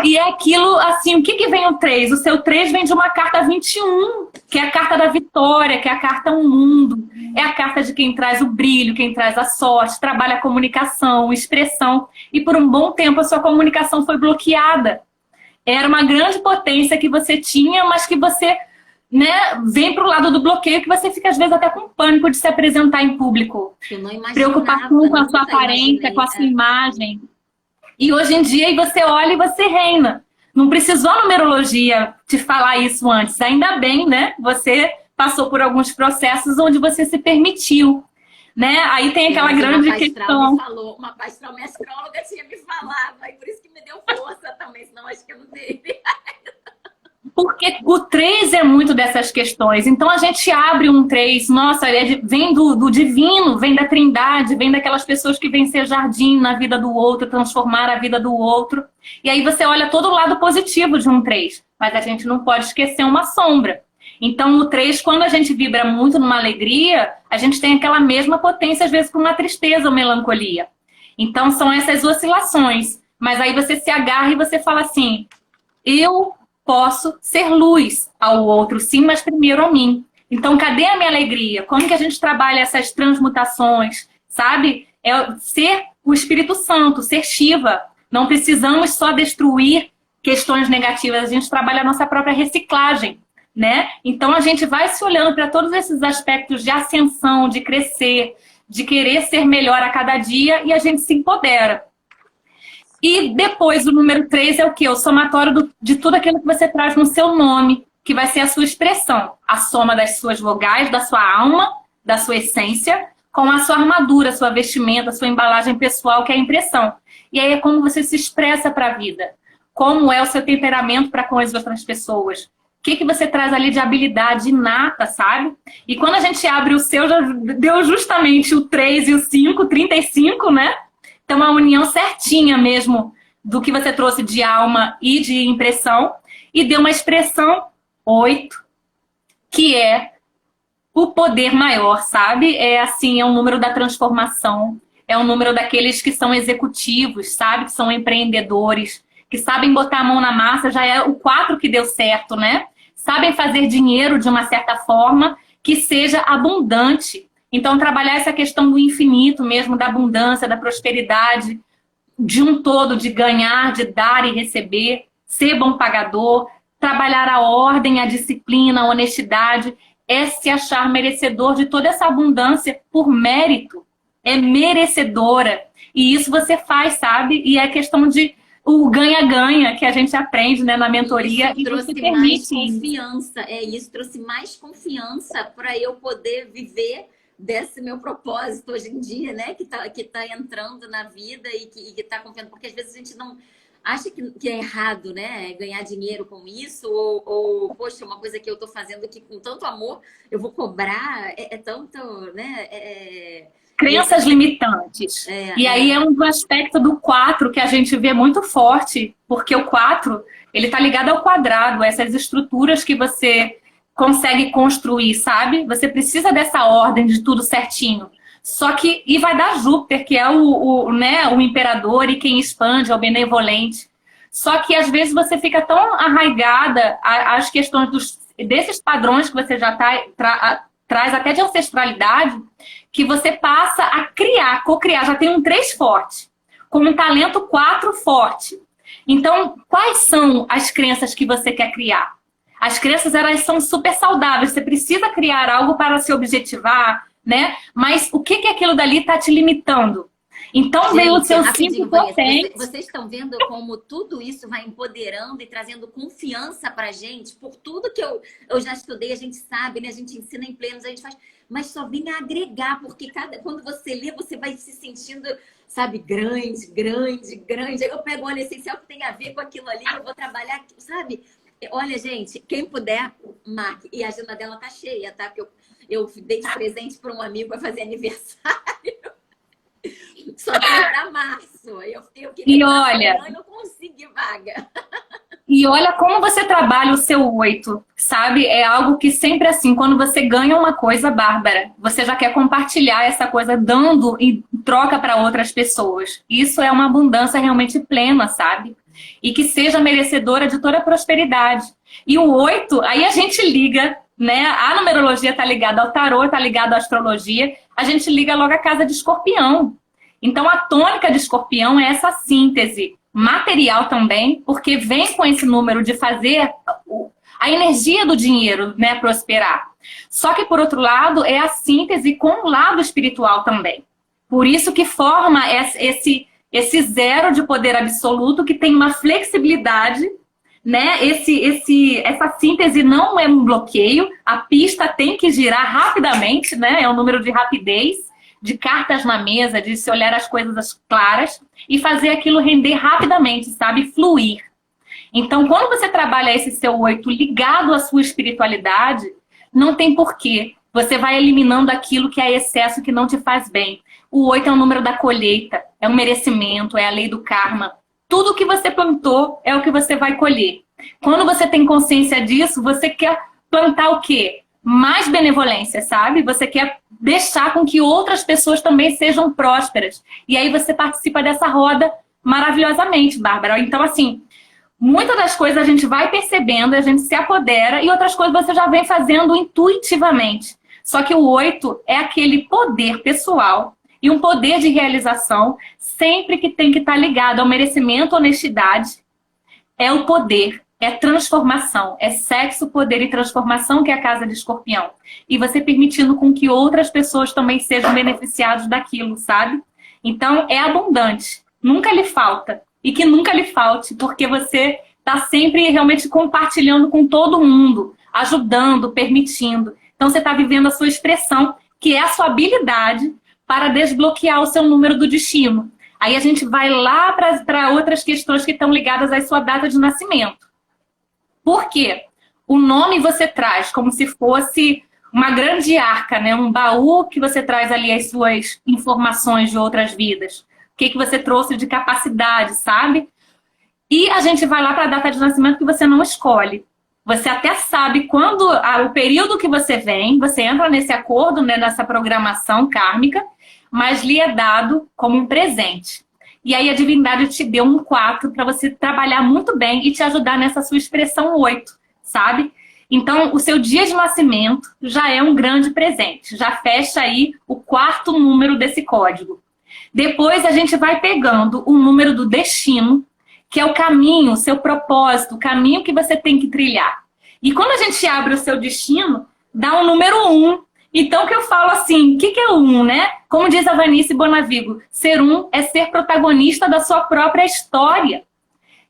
E é aquilo, assim, o que vem o 3? O seu 3 vem de uma carta 21, que é a carta da vitória, que é a carta um mundo. É a carta de quem traz o brilho, quem traz a sorte, trabalha a comunicação, expressão. E por um bom tempo a sua comunicação foi bloqueada. Era uma grande potência que você tinha, mas que você, né, vem pro lado do bloqueio, que você fica às vezes até com pânico de se apresentar em público. Preocupação com a sua aparência, com a sua imagem. E hoje em dia você olha e você reina. Não precisou a numerologia te falar isso antes. Ainda bem, né? Você passou por alguns processos onde você se permitiu, né? Aí tem aquela grande questão. Uma pastral, minha astróloga tinha me falado, aí por isso que me deu força também, senão acho que eu não teria. Porque o 3 é muito dessas questões. Então a gente abre um 3, nossa, vem do divino, vem da trindade, vem daquelas pessoas que vêm ser jardim na vida do outro, transformar a vida do outro. E aí você olha todo o lado positivo de um 3. Mas a gente não pode esquecer uma sombra. Então o 3, quando a gente vibra muito numa alegria, a gente tem aquela mesma potência, às vezes, com uma tristeza ou melancolia. Então são essas oscilações. Mas aí você se agarra e você fala assim, eu posso ser luz ao outro, sim, mas primeiro a mim. Então, cadê a minha alegria? Como que a gente trabalha essas transmutações, sabe? É ser o Espírito Santo, ser Shiva. Não precisamos só destruir questões negativas, a gente trabalha a nossa própria reciclagem, né? Então, a gente vai se olhando para todos esses aspectos de ascensão, de crescer, de querer ser melhor a cada dia, e a gente se empodera. E depois o número 3 é o quê? O somatório de tudo aquilo que você traz no seu nome, que vai ser a sua expressão. A soma das suas vogais, da sua alma, da sua essência, com a sua armadura, a sua vestimenta, a sua embalagem pessoal, que é a impressão. E aí é como você se expressa para a vida. Como é o seu temperamento para com as outras pessoas. O que você traz ali de habilidade inata, sabe? E quando a gente abre o seu, já deu justamente o 3 e o 5, 35, né? Então, a união certinha mesmo do que você trouxe de alma e de impressão. E deu uma expressão 8, que é o poder maior, sabe? É assim, é um número da transformação, é um número daqueles que são executivos, sabe? Que são empreendedores, que sabem botar a mão na massa, já é o 4 que deu certo, né? Sabem fazer dinheiro de uma certa forma que seja abundante. Então, trabalhar essa questão do infinito mesmo, da abundância, da prosperidade, de um todo, de ganhar, de dar e receber, ser bom pagador, trabalhar a ordem, a disciplina, a honestidade, é se achar merecedor de toda essa abundância por mérito. É merecedora. E isso você faz, sabe? E é questão de o ganha-ganha que a gente aprende, né, na mentoria. Isso trouxe mais confiança. Isso trouxe mais confiança para eu poder viver desse meu propósito hoje em dia, né? Que tá entrando na vida e que tá confiando. Porque às vezes a gente não acha que é errado, né? Ganhar dinheiro com isso, poxa, uma coisa que eu tô fazendo aqui com tanto amor, eu vou cobrar, tanto, né? Crenças limitantes. E aí é um aspecto do 4 que a gente vê muito forte, porque o 4, ele tá ligado ao quadrado, essas estruturas que você consegue construir, sabe? Você precisa dessa ordem de tudo certinho. Só que, e vai dar Júpiter, que é o imperador e quem expande, é o benevolente. Só que às vezes você fica tão arraigada às questões desses padrões que você já traz até de ancestralidade, que você passa a criar, co-criar. Já tem um 3 forte, com um talento 4 forte. Então, quais são as crenças que você quer criar? As crenças, elas são super saudáveis. Você precisa criar algo para se objetivar, né? Mas o que aquilo dali está te limitando? Então, gente, veio o seu 5 potente. Vocês estão vendo como tudo isso vai empoderando e trazendo confiança pra gente? Por tudo que eu já estudei, a gente sabe, né? A gente ensina em plenos, a gente faz... Mas só vem a agregar, porque quando você lê, você vai se sentindo, sabe, grande, grande, grande. Aí eu pego o essencial que tem a ver com aquilo ali, eu vou trabalhar, sabe? Olha, gente, quem puder, marque. E a agenda dela tá cheia, tá? Porque eu dei de presente para um amigo para fazer aniversário. Só tem para março. Eu queria e olha, eu não consegui vaga. E olha como você trabalha o seu 8, sabe? É algo que sempre assim, quando você ganha uma coisa, Bárbara, você já quer compartilhar essa coisa dando em troca para outras pessoas. Isso é uma abundância realmente plena, sabe? E que seja merecedora de toda a prosperidade. E o 8, aí a gente liga, né? A numerologia está ligada ao tarô, está ligada à astrologia, a gente liga logo a casa de Escorpião. Então a tônica de Escorpião é essa síntese material também, porque vem com esse número de fazer a energia do dinheiro, né, prosperar. Só que, por outro lado, é a síntese com o lado espiritual também. Por isso que forma esse 0 de poder absoluto, que tem uma flexibilidade, né? Essa síntese não é um bloqueio, a pista tem que girar rapidamente, né? É um número de rapidez, de cartas na mesa, de se olhar as coisas claras e fazer aquilo render rapidamente, sabe? Fluir. Então, quando você trabalha esse seu 8 ligado à sua espiritualidade, não tem porquê. Você vai eliminando aquilo que é excesso, que não te faz bem. O 8 é o número da colheita, é um merecimento, é a lei do karma. Tudo que você plantou é o que você vai colher. Quando você tem consciência disso, você quer plantar o quê? Mais benevolência, sabe? Você quer deixar com que outras pessoas também sejam prósperas. E aí você participa dessa roda maravilhosamente, Bárbara. Então, assim, muitas das coisas a gente vai percebendo, a gente se apodera, e outras coisas você já vem fazendo intuitivamente. Só que o 8 é aquele poder pessoal e um poder de realização sempre que tem que estar ligado ao merecimento, honestidade. É o poder. É transformação, é sexo, poder e transformação, que é a casa de Escorpião. E você permitindo com que outras pessoas também sejam beneficiadas daquilo, sabe? Então, é abundante. Nunca lhe falta. E que nunca lhe falte, porque você está sempre realmente compartilhando com todo mundo, ajudando, permitindo. Então, você está vivendo a sua expressão, que é a sua habilidade para desbloquear o seu número do destino. Aí a gente vai lá para outras questões que estão ligadas à sua data de nascimento. Por quê? O nome você traz como se fosse uma grande arca, né? Um baú que você traz ali as suas informações de outras vidas. O que você trouxe de capacidade, sabe? E a gente vai lá para a data de nascimento que você não escolhe. Você até sabe quando o período que você vem, você entra nesse acordo, né, nessa programação kármica, mas lhe é dado como um presente. E aí a divindade te deu um 4 para você trabalhar muito bem e te ajudar nessa sua expressão 8, sabe? Então, o seu dia de nascimento já é um grande presente. Já fecha aí o 4º número desse código. Depois a gente vai pegando o número do destino, que é o caminho, o seu propósito, o caminho que você tem que trilhar. E quando a gente abre o seu destino, dá o número 1. Então, que eu falo assim, o que é o 1, né? Como diz a Vanice Bonavigo, ser 1 é ser protagonista da sua própria história.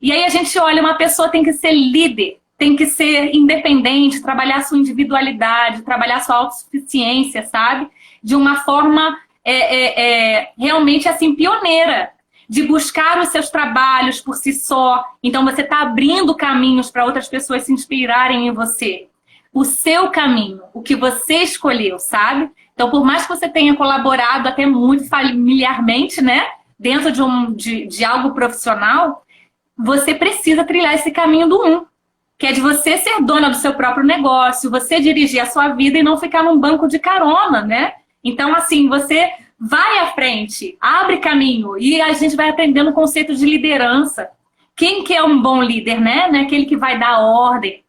E aí a gente olha, uma pessoa tem que ser líder, tem que ser independente, trabalhar sua individualidade, trabalhar sua autossuficiência, sabe? De uma forma realmente assim, pioneira, de buscar os seus trabalhos por si só. Então você está abrindo caminhos para outras pessoas se inspirarem em você. O seu caminho, o que você escolheu, sabe? Então, por mais que você tenha colaborado até muito familiarmente, né? Dentro de algo profissional, você precisa trilhar esse caminho do 1. Que é de você ser dona do seu próprio negócio, você dirigir a sua vida e não ficar num banco de carona, né? Então, assim, você vai à frente, abre caminho e a gente vai aprendendo o conceito de liderança. Quem que é um bom líder, né? Não é aquele que vai dar ordem.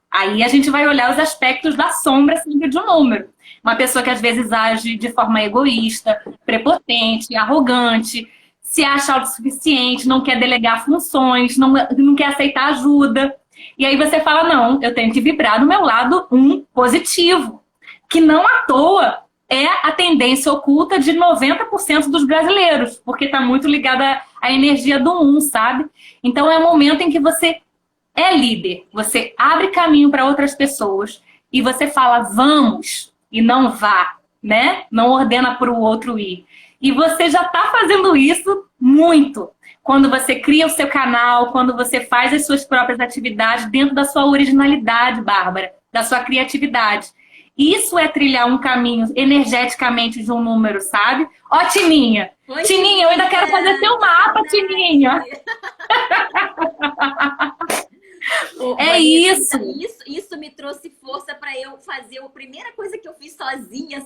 Aí a gente vai olhar os aspectos da sombra sempre de um número. Uma pessoa que às vezes age de forma egoísta, prepotente, arrogante, se acha autossuficiente, não quer delegar funções, não quer aceitar ajuda. E aí você fala, não, eu tenho que vibrar do meu lado 1 positivo. Que não à toa é a tendência oculta de 90% dos brasileiros, porque está muito ligada à energia do 1, sabe? Então é um momento em que você é líder, você abre caminho para outras pessoas e você fala vamos e não vá, né? Não ordena para o outro ir. E você já está fazendo isso muito. Quando você cria o seu canal, quando você faz as suas próprias atividades dentro da sua originalidade, Bárbara, da sua criatividade. Isso é trilhar um caminho energeticamente de um número, sabe? Ó, Tininha! Oi, Tininha, eu ainda quero fazer seu mapa, Tininha! Isso me trouxe força para eu fazer. A primeira coisa que eu fiz sozinha,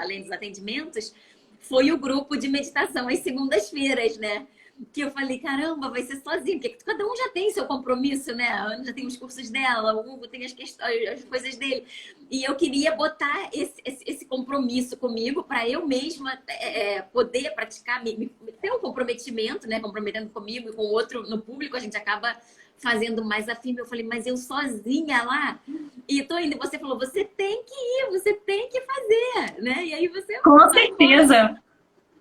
além dos atendimentos, foi o grupo de meditação às segundas-feiras, né? Que eu falei, caramba, vai ser sozinho, porque cada um já tem seu compromisso, né? A Ana já tem os cursos dela, o Hugo tem as coisas dele. E eu queria botar esse compromisso comigo para eu mesma poder praticar, ter um comprometimento, né? Comprometendo comigo e com o outro no público, a gente acaba fazendo mais afirme. Eu falei, mas eu sozinha lá? E tô indo, você falou, você tem que ir, você tem que fazer, né? E aí você... Com certeza!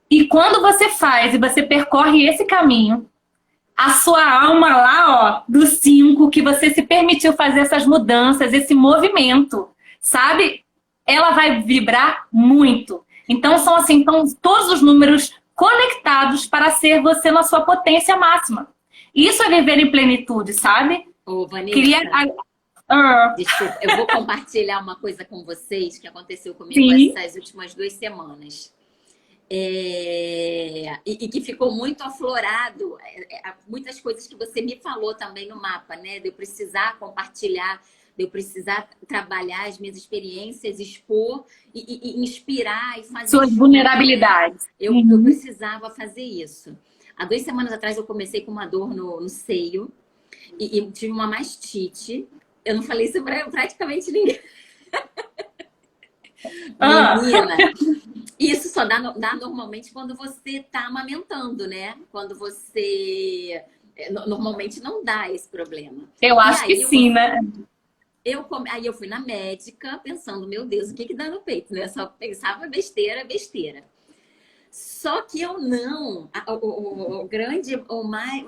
E quando você faz e você percorre esse caminho, a sua alma lá, ó, do 5, que você se permitiu fazer essas mudanças, esse movimento, sabe? Ela vai vibrar muito. Então, são assim, então, todos os números conectados para ser você na sua potência máxima. Isso é viver em plenitude, sabe? Ô, Vanessa, Desculpa, eu vou compartilhar uma coisa com vocês que aconteceu comigo essas últimas 2 semanas. E que ficou muito aflorado, muitas coisas que você me falou também no mapa, né? De eu precisar compartilhar, de eu precisar trabalhar as minhas experiências, expor e inspirar e fazer suas vulnerabilidades. Eu precisava fazer isso. Há 2 semanas atrás eu comecei com uma dor no seio e tive uma mastite. Eu não falei isso para praticamente ninguém. Menina, isso só dá normalmente quando você tá amamentando, né? Quando você... Normalmente não dá esse problema. Eu acho que sim, né? Aí eu fui na médica pensando, meu Deus, o que dá no peito, né? Eu só pensava besteira. Só que eu não...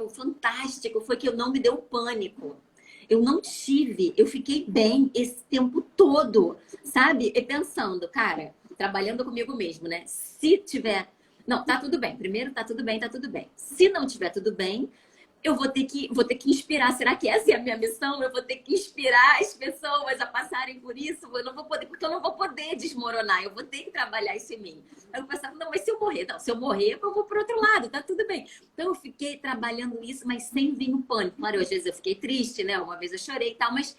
O fantástico foi que eu não me deu pânico. Eu não tive, eu fiquei bem esse tempo todo, sabe? E pensando, cara, trabalhando comigo mesmo, né? Se tiver... Não, tá tudo bem. Primeiro, tá tudo bem. Se não tiver tudo bem, eu vou ter que inspirar. Será que essa é a minha missão? Eu vou ter que inspirar as pessoas a passarem por isso? Eu não vou poder, porque eu não vou poder desmoronar. Eu vou ter que trabalhar isso em mim. Aí eu pensava, não, mas se eu morrer? Não, se eu morrer, eu vou pro outro lado, tá tudo bem. Então eu fiquei trabalhando isso, mas sem vir no pânico. Claro, às vezes eu fiquei triste, né? Uma vez eu chorei e tal, mas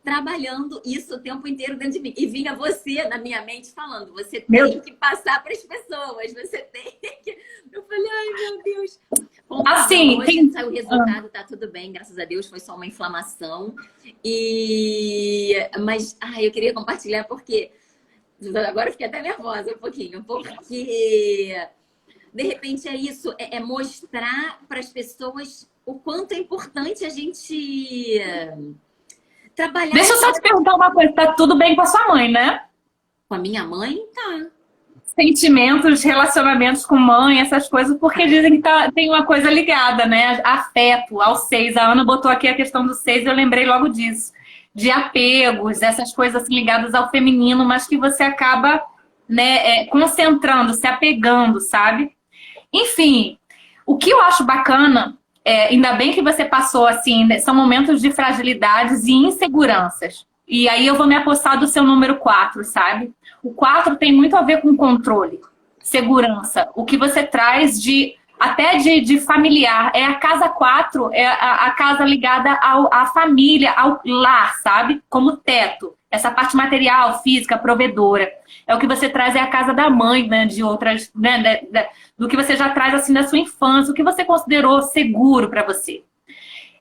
trabalhando isso o tempo inteiro dentro de mim. E vinha você na minha mente falando, você Meu... tem que passar para as pessoas, você tem que... Eu falei, ai meu Deus. Bom, Assim, hoje tem... saiu o resultado, tá tudo bem, graças a Deus, foi só uma inflamação. Mas, eu queria compartilhar porque... Agora eu fiquei até nervosa um pouquinho, porque de repente é isso, é mostrar para as pessoas o quanto é importante a gente trabalhar. Deixa eu só te perguntar uma coisa, tá tudo bem com a sua mãe, né? Com a minha mãe, tá. Sentimentos, relacionamentos com mãe, essas coisas, porque dizem que tem uma coisa ligada, né? Afeto ao 6. A Ana botou aqui a questão do 6, eu lembrei logo disso. De apegos, essas coisas assim, ligadas ao feminino, mas que você acaba, né, concentrando, se apegando, sabe? Enfim, o que eu acho bacana, ainda bem que você passou assim, né, são momentos de fragilidades e inseguranças. E aí eu vou me apossar do seu número 4, sabe? O 4 tem muito a ver com controle, segurança, o que você traz até de familiar. É a casa 4, é a casa ligada à família, ao lar, sabe? Como teto. Essa parte material, física, provedora. É o que você traz, é a casa da mãe, né? De outras, né? Do que você já traz assim da sua infância, o que você considerou seguro para você.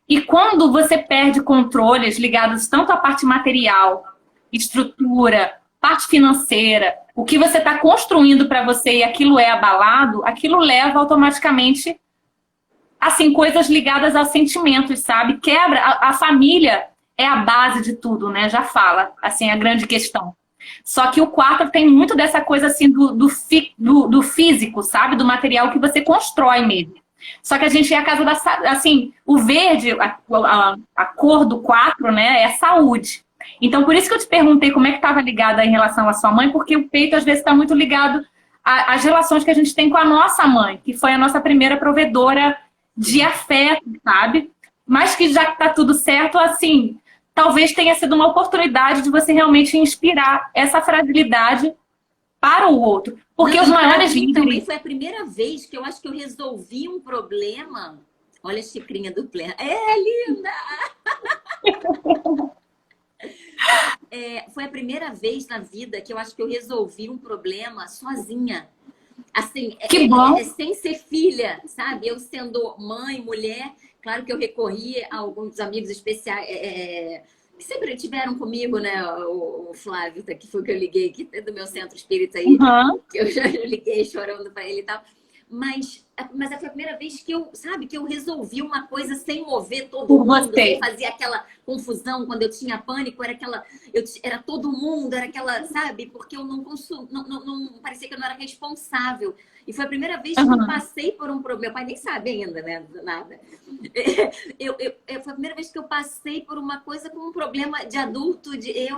E quando você perde controles ligados tanto à parte material, estrutura, parte financeira, o que você está construindo para você e aquilo é abalado, aquilo leva automaticamente, assim, coisas ligadas aos sentimentos, sabe? Quebra, a família é a base de tudo, né? Já fala, assim, a grande questão. Só que o 4 tem muito dessa coisa, assim, do físico, sabe? Do material que você constrói mesmo. Só que a gente é a casa da... Assim, o verde, a cor do 4, né? É saúde. Então, por isso que eu te perguntei como é que estava ligada em relação à sua mãe, porque o peito, às vezes, está muito ligado às relações que a gente tem com a nossa mãe, que foi a nossa primeira provedora de afeto, sabe? Mas que já está tudo certo, assim, talvez tenha sido uma oportunidade de você realmente inspirar essa fragilidade para o outro. Porque os maiores líderes... Também foi a primeira vez que eu acho que eu resolvi um problema. Olha a xicrinha do pleno. É, linda! Foi a primeira vez na vida que eu acho que eu resolvi um problema sozinha. Assim, que bom. Sem ser filha, sabe? Eu sendo mãe, mulher, claro que eu recorri a alguns amigos especiais que sempre tiveram comigo, né? O Flávio, que foi que eu liguei, que é do meu centro espírita aí, que eu já liguei chorando para ele e tal. Mas foi a primeira vez que eu resolvi uma coisa sem mover todo mundo, sem fazer aquela confusão. Quando eu tinha pânico, era todo mundo, era aquela, sabe? Porque eu não parecia que eu não era responsável. E foi a primeira vez que eu passei por um problema. Meu pai nem sabe ainda, né? Nada. Foi a primeira vez que eu passei por uma coisa com um problema de adulto, de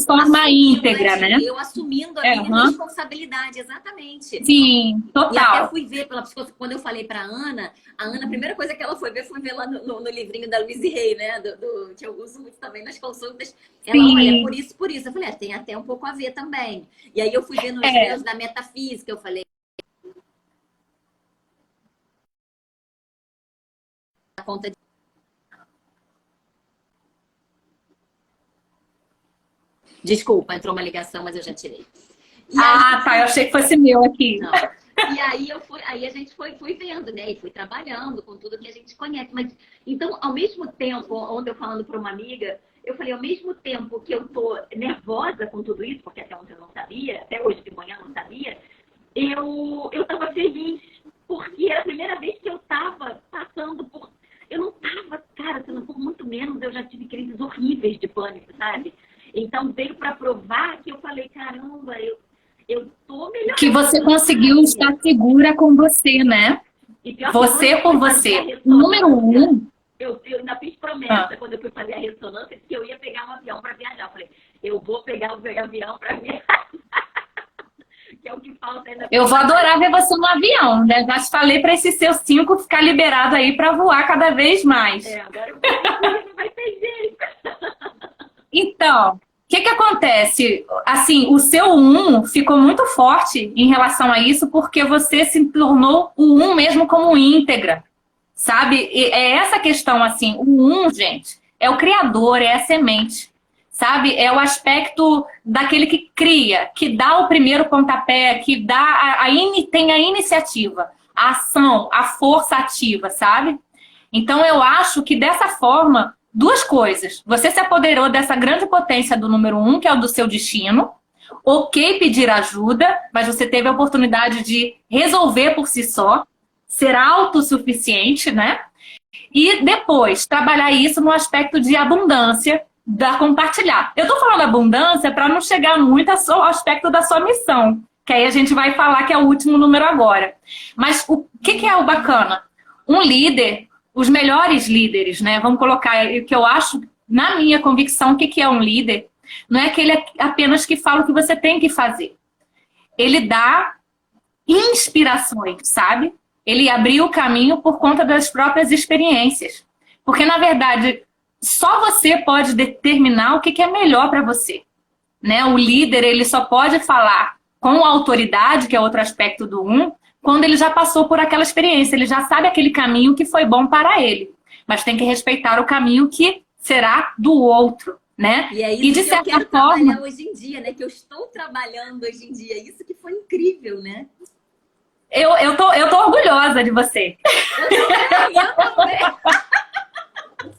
forma íntegra, né? Eu assumindo a minha responsabilidade, exatamente. Sim, total. E até fui ver pela psicóloga, quando eu falei pra Ana, a primeira coisa que ela foi ver lá no livrinho da Louise Hay, né? Que eu uso muito também nas consultas. Ela, olha, por isso. Eu falei, tem até um pouco a ver também. E aí eu fui ver nos meus da metafísica, eu falei, a conta de... Desculpa, entrou uma ligação, mas eu já tirei. Tá, eu achei que fosse meu aqui. Não. E aí a gente foi vendo, né? E foi trabalhando com tudo que a gente conhece. Mas, então, ao mesmo tempo, ontem eu falando para uma amiga, eu falei, ao mesmo tempo que eu tô nervosa com tudo isso, porque até ontem eu não sabia, até hoje de manhã eu não sabia, eu tava feliz, porque era a primeira vez que eu tava passando por... Eu não tava, cara, por muito menos eu já tive crises horríveis de pânico, sabe? Então veio para provar que eu falei, caramba, eu tô melhor. Que você conseguiu estar segura com você, né? Você por você. Número 1. Eu ainda fiz promessa quando eu fui fazer a ressonância que eu ia pegar um avião para viajar. Eu falei, eu vou pegar um avião para viajar. Que é o que falta ainda. Eu vou adorar ver você no avião, né? Já te falei para esses seus 5 ficar liberado aí para voar cada vez mais. Agora não vai ter jeito. Então, o que acontece? Assim, o seu 1 ficou muito forte em relação a isso porque você se tornou o 1 mesmo como íntegra, sabe? E é essa questão, assim, o 1, gente, é o criador, é a semente. sabe? É o aspecto daquele que cria, que dá o primeiro pontapé, que dá tem a iniciativa, a ação, a força ativa, sabe? Então eu acho que dessa forma, duas coisas. Você se apoderou dessa grande potência do número 1, que é o do seu destino. Ok pedir ajuda, mas você teve a oportunidade de resolver por si só, ser autossuficiente, né? E depois, trabalhar isso no aspecto de abundância, da compartilhar. Eu tô falando abundância para não chegar muito ao aspecto da sua missão, que aí a gente vai falar que é o último número agora. Mas o que é o bacana? Um líder, os melhores líderes, né? Vamos colocar o que eu acho, na minha convicção, o que é um líder? Não é aquele apenas que fala o que você tem que fazer. Ele dá inspirações, sabe? Ele abriu o caminho por conta das próprias experiências. Porque, na verdade, só você pode determinar o que é melhor para você. Né? O líder, ele só pode falar com autoridade, que é outro aspecto do 1, quando ele já passou por aquela experiência. Ele já sabe aquele caminho que foi bom para ele. Mas tem que respeitar o caminho que será do outro. Né? E é isso que eu quero trabalhar hoje em dia, né? Que eu estou trabalhando hoje em dia. Isso que foi incrível, né? Eu tô orgulhosa de você. Eu também.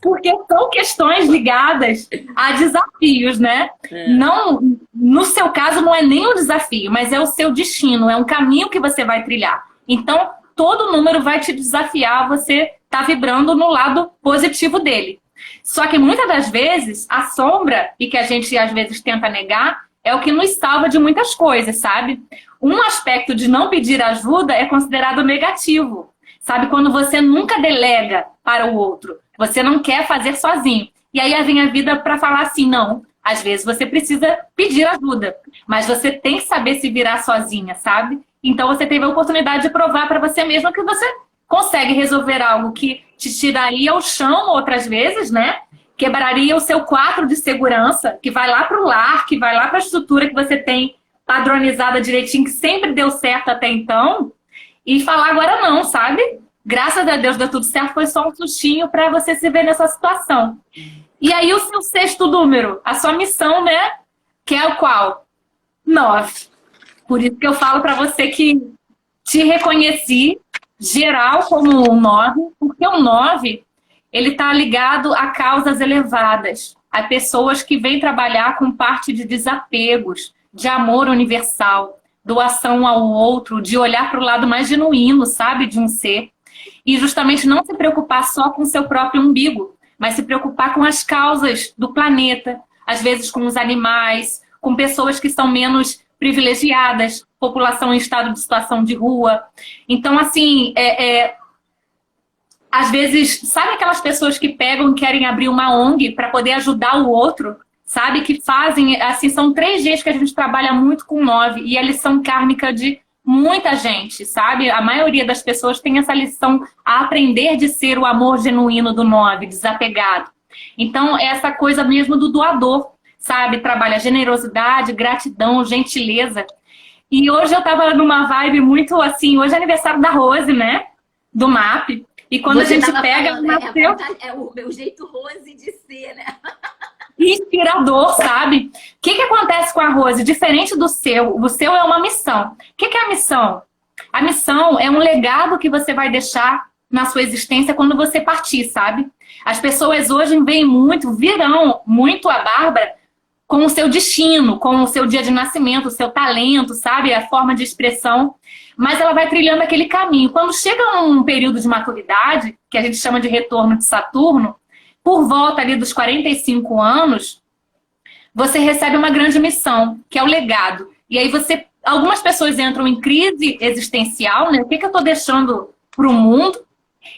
Porque são questões ligadas a desafios, né? Não, no seu caso, não é nem um desafio, mas é o seu destino, é um caminho que você vai trilhar. Então, todo número vai te desafiar, você tá vibrando no lado positivo dele. Só que muitas das vezes, a sombra, e que a gente às vezes tenta negar, é o que nos salva de muitas coisas, sabe? Um aspecto de não pedir ajuda é considerado negativo. Sabe? Quando você nunca delega para o outro, você não quer fazer sozinho. E aí vem a vida para falar assim, não, às vezes você precisa pedir ajuda, mas você tem que saber se virar sozinha, sabe? Então você teve a oportunidade de provar para você mesma que você consegue resolver algo que te tiraria ao chão outras vezes, né? Quebraria o seu quadro de segurança, que vai lá para o lar, que vai lá para a estrutura que você tem padronizada direitinho, que sempre deu certo até então, e falar agora não, sabe? Graças a Deus deu tudo certo, foi só um sustinho para você se ver nessa situação. E aí o seu sexto número, a sua missão, né? Que é o qual? 9. Por isso que eu falo para você que te reconheci geral como um 9, porque o 9, ele está ligado a causas elevadas, a pessoas que vêm trabalhar com parte de desapegos, de amor universal, doação ao outro, de olhar para o lado mais genuíno, sabe, de um ser. E justamente não se preocupar só com o seu próprio umbigo, mas se preocupar com as causas do planeta, às vezes com os animais, com pessoas que são menos privilegiadas, população em estado de situação de rua. Então, assim, às vezes, sabe aquelas pessoas que pegam e querem abrir uma ONG para poder ajudar o outro? Sabe? Que fazem, assim, são 3 dias que a gente trabalha muito com 9 e a lição kármica de muita gente, sabe? A maioria das pessoas tem essa lição a aprender de ser o amor genuíno do 9, desapegado. Então, é essa coisa mesmo do doador, sabe? Trabalha generosidade, gratidão, gentileza. E hoje eu tava numa vibe muito assim, hoje é aniversário da Rose, né? Do MAP. E quando Você a gente pega, falando, nasceu... é o meu jeito Rose de ser, né? Inspirador, sabe? O que acontece com a Rose? Diferente do seu, o seu é uma missão. O que é a missão? A missão é um legado que você vai deixar na sua existência quando você partir, sabe? As pessoas hoje virão muito a Bárbara com o seu destino, com o seu dia de nascimento, o seu talento, sabe? A forma de expressão. Mas ela vai trilhando aquele caminho. Quando chega um período de maturidade, que a gente chama de retorno de Saturno, por volta ali dos 45 anos, você recebe uma grande missão, que é o legado. E aí algumas pessoas entram em crise existencial, né? O que eu estou deixando para o mundo?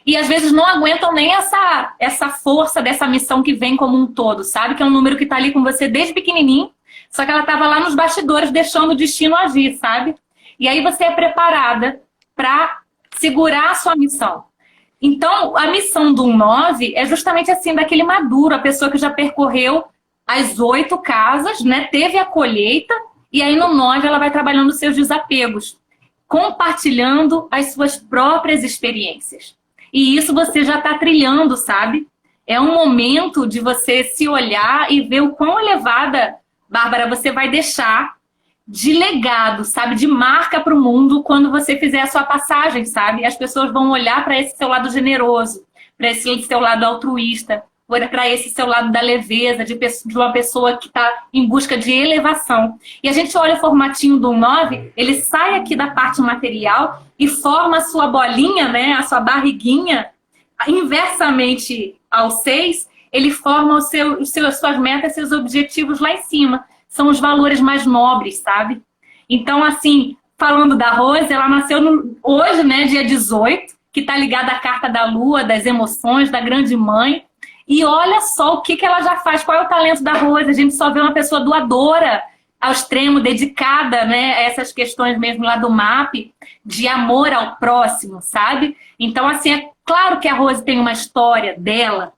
E às vezes não aguentam nem essa força dessa missão que vem como um todo, sabe? Que é um número que está ali com você desde pequenininho, só que ela estava lá nos bastidores deixando o destino agir, sabe? E aí você é preparada para segurar a sua missão. Então, a missão do 9 é justamente assim, daquele maduro, a pessoa que já percorreu as 8 casas, né? Teve a colheita, e aí no 9 ela vai trabalhando os seus desapegos, compartilhando as suas próprias experiências. E isso você já está trilhando, sabe? É um momento de você se olhar e ver o quão elevada, Bárbara, você vai deixar de legado, sabe? De marca para o mundo quando você fizer a sua passagem, sabe? As pessoas vão olhar para esse seu lado generoso, para esse seu lado altruísta, para esse seu lado da leveza, de uma pessoa que está em busca de elevação. E a gente olha o formatinho do 9, ele sai aqui da parte material e forma a sua bolinha, né? A sua barriguinha, inversamente ao 6, ele forma as suas metas, seus objetivos lá em cima. São os valores mais nobres, sabe? Então, assim, falando da Rose, ela nasceu hoje, né, dia 18, que está ligada à carta da lua, das emoções, da grande mãe. E olha só o que ela já faz, qual é o talento da Rose. A gente só vê uma pessoa doadora ao extremo, dedicada, né, a essas questões mesmo lá do MAP, de amor ao próximo, sabe? Então, assim, é claro que a Rose tem uma história dela,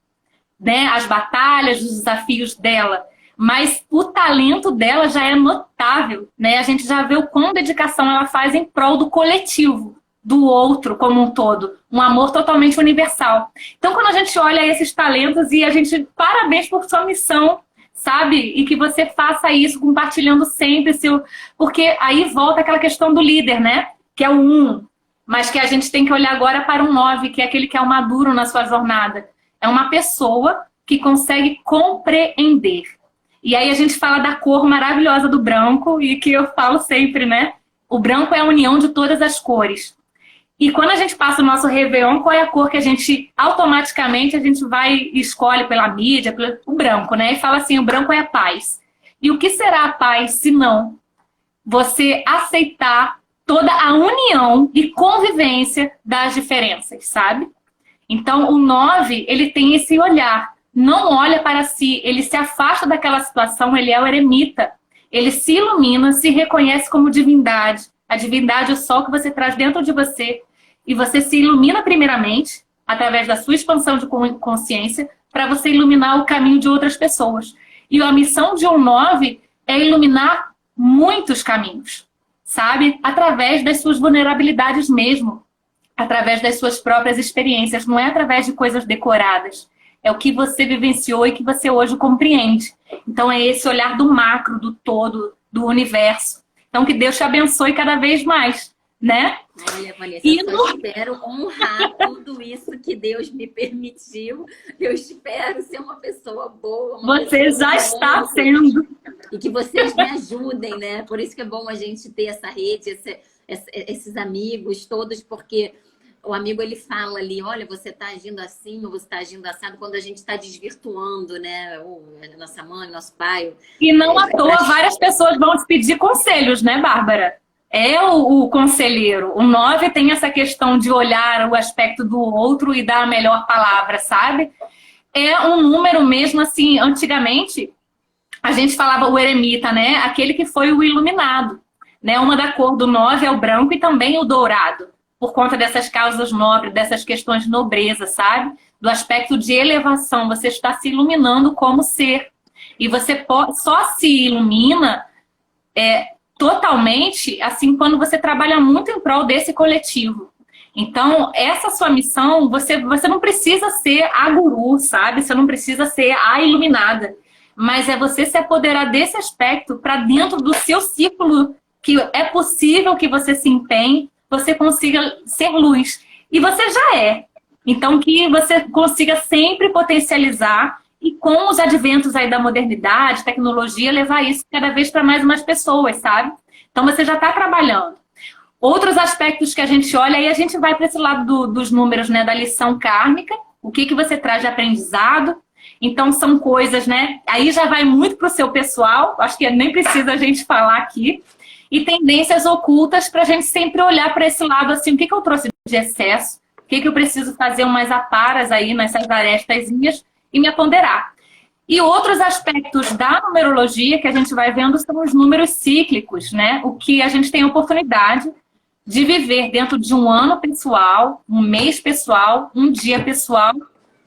né, as batalhas, os desafios dela, mas o talento dela já é notável, né? A gente já vê o quão dedicação ela faz em prol do coletivo, do outro como um todo, um amor totalmente universal. Então, quando a gente olha esses talentos e a gente, parabéns por sua missão, sabe? E que você faça isso compartilhando sempre porque aí volta aquela questão do líder, né? Que é o 1, mas que a gente tem que olhar agora para o 9, que é aquele que é o maduro na sua jornada. É uma pessoa que consegue compreender. E aí a gente fala da cor maravilhosa do branco, e que eu falo sempre, né? O branco é a união de todas as cores. E quando a gente passa o nosso Réveillon, qual é a cor que a gente, automaticamente, a gente vai e escolhe pela mídia, o branco, né? E fala assim, o branco é a paz. E o que será a paz, se não você aceitar toda a união e convivência das diferenças, sabe? Então, o 9, ele tem esse olhar. Não olha para si, ele se afasta daquela situação, ele é o eremita. Ele se ilumina, se reconhece como divindade. A divindade é o sol que você traz dentro de você. E você se ilumina primeiramente, através da sua expansão de consciência, para você iluminar o caminho de outras pessoas. E a missão de um 9 é iluminar muitos caminhos, sabe? Através das suas vulnerabilidades mesmo. Através das suas próprias experiências. Não é através de coisas decoradas. É o que você vivenciou e que você hoje compreende. Então é esse olhar do macro, do todo, do universo. Então que Deus te abençoe cada vez mais, né? Olha, Vanessa, eu espero honrar tudo isso que Deus me permitiu. Eu espero ser uma pessoa boa. Você já está sendo. E que vocês me ajudem, né? Por isso que é bom a gente ter essa rede, esses amigos todos, porque o amigo, ele fala ali, olha, você está agindo assim, ou você está agindo assado, quando a gente está desvirtuando, né? Nossa mãe, nosso pai. E não à toa, várias pessoas vão te pedir conselhos, né, Bárbara? É o conselheiro. O 9 tem essa questão de olhar o aspecto do outro e dar a melhor palavra, sabe? É um número mesmo, assim, antigamente, a gente falava o eremita, né? Aquele que foi o iluminado, né? Uma da cor do 9 é o branco e também o dourado. Por conta dessas causas nobres, dessas questões de nobreza, sabe? Do aspecto de elevação, você está se iluminando como ser. E você só se ilumina totalmente, assim, quando você trabalha muito em prol desse coletivo. Então, essa sua missão, você não precisa ser a guru, sabe? Você não precisa ser a iluminada. Mas é você se apoderar desse aspecto para dentro do seu círculo, que é possível que você se empenhe, você consiga ser luz. E você já é. Então, que você consiga sempre potencializar e com os adventos aí da modernidade, tecnologia, levar isso cada vez para mais umas pessoas, sabe? Então, você já está trabalhando. Outros aspectos que a gente olha, aí a gente vai para esse lado dos números, né? Da lição kármica, o que você traz de aprendizado. Então, são coisas, né? Aí já vai muito para o seu pessoal, acho que nem precisa a gente falar aqui. E tendências ocultas para a gente sempre olhar para esse lado, assim, o que eu trouxe de excesso, o que eu preciso fazer umas aparas aí nessas arestazinhas e me aponderar. E outros aspectos da numerologia que a gente vai vendo são os números cíclicos, né? O que a gente tem a oportunidade de viver dentro de um ano pessoal, um mês pessoal, um dia pessoal,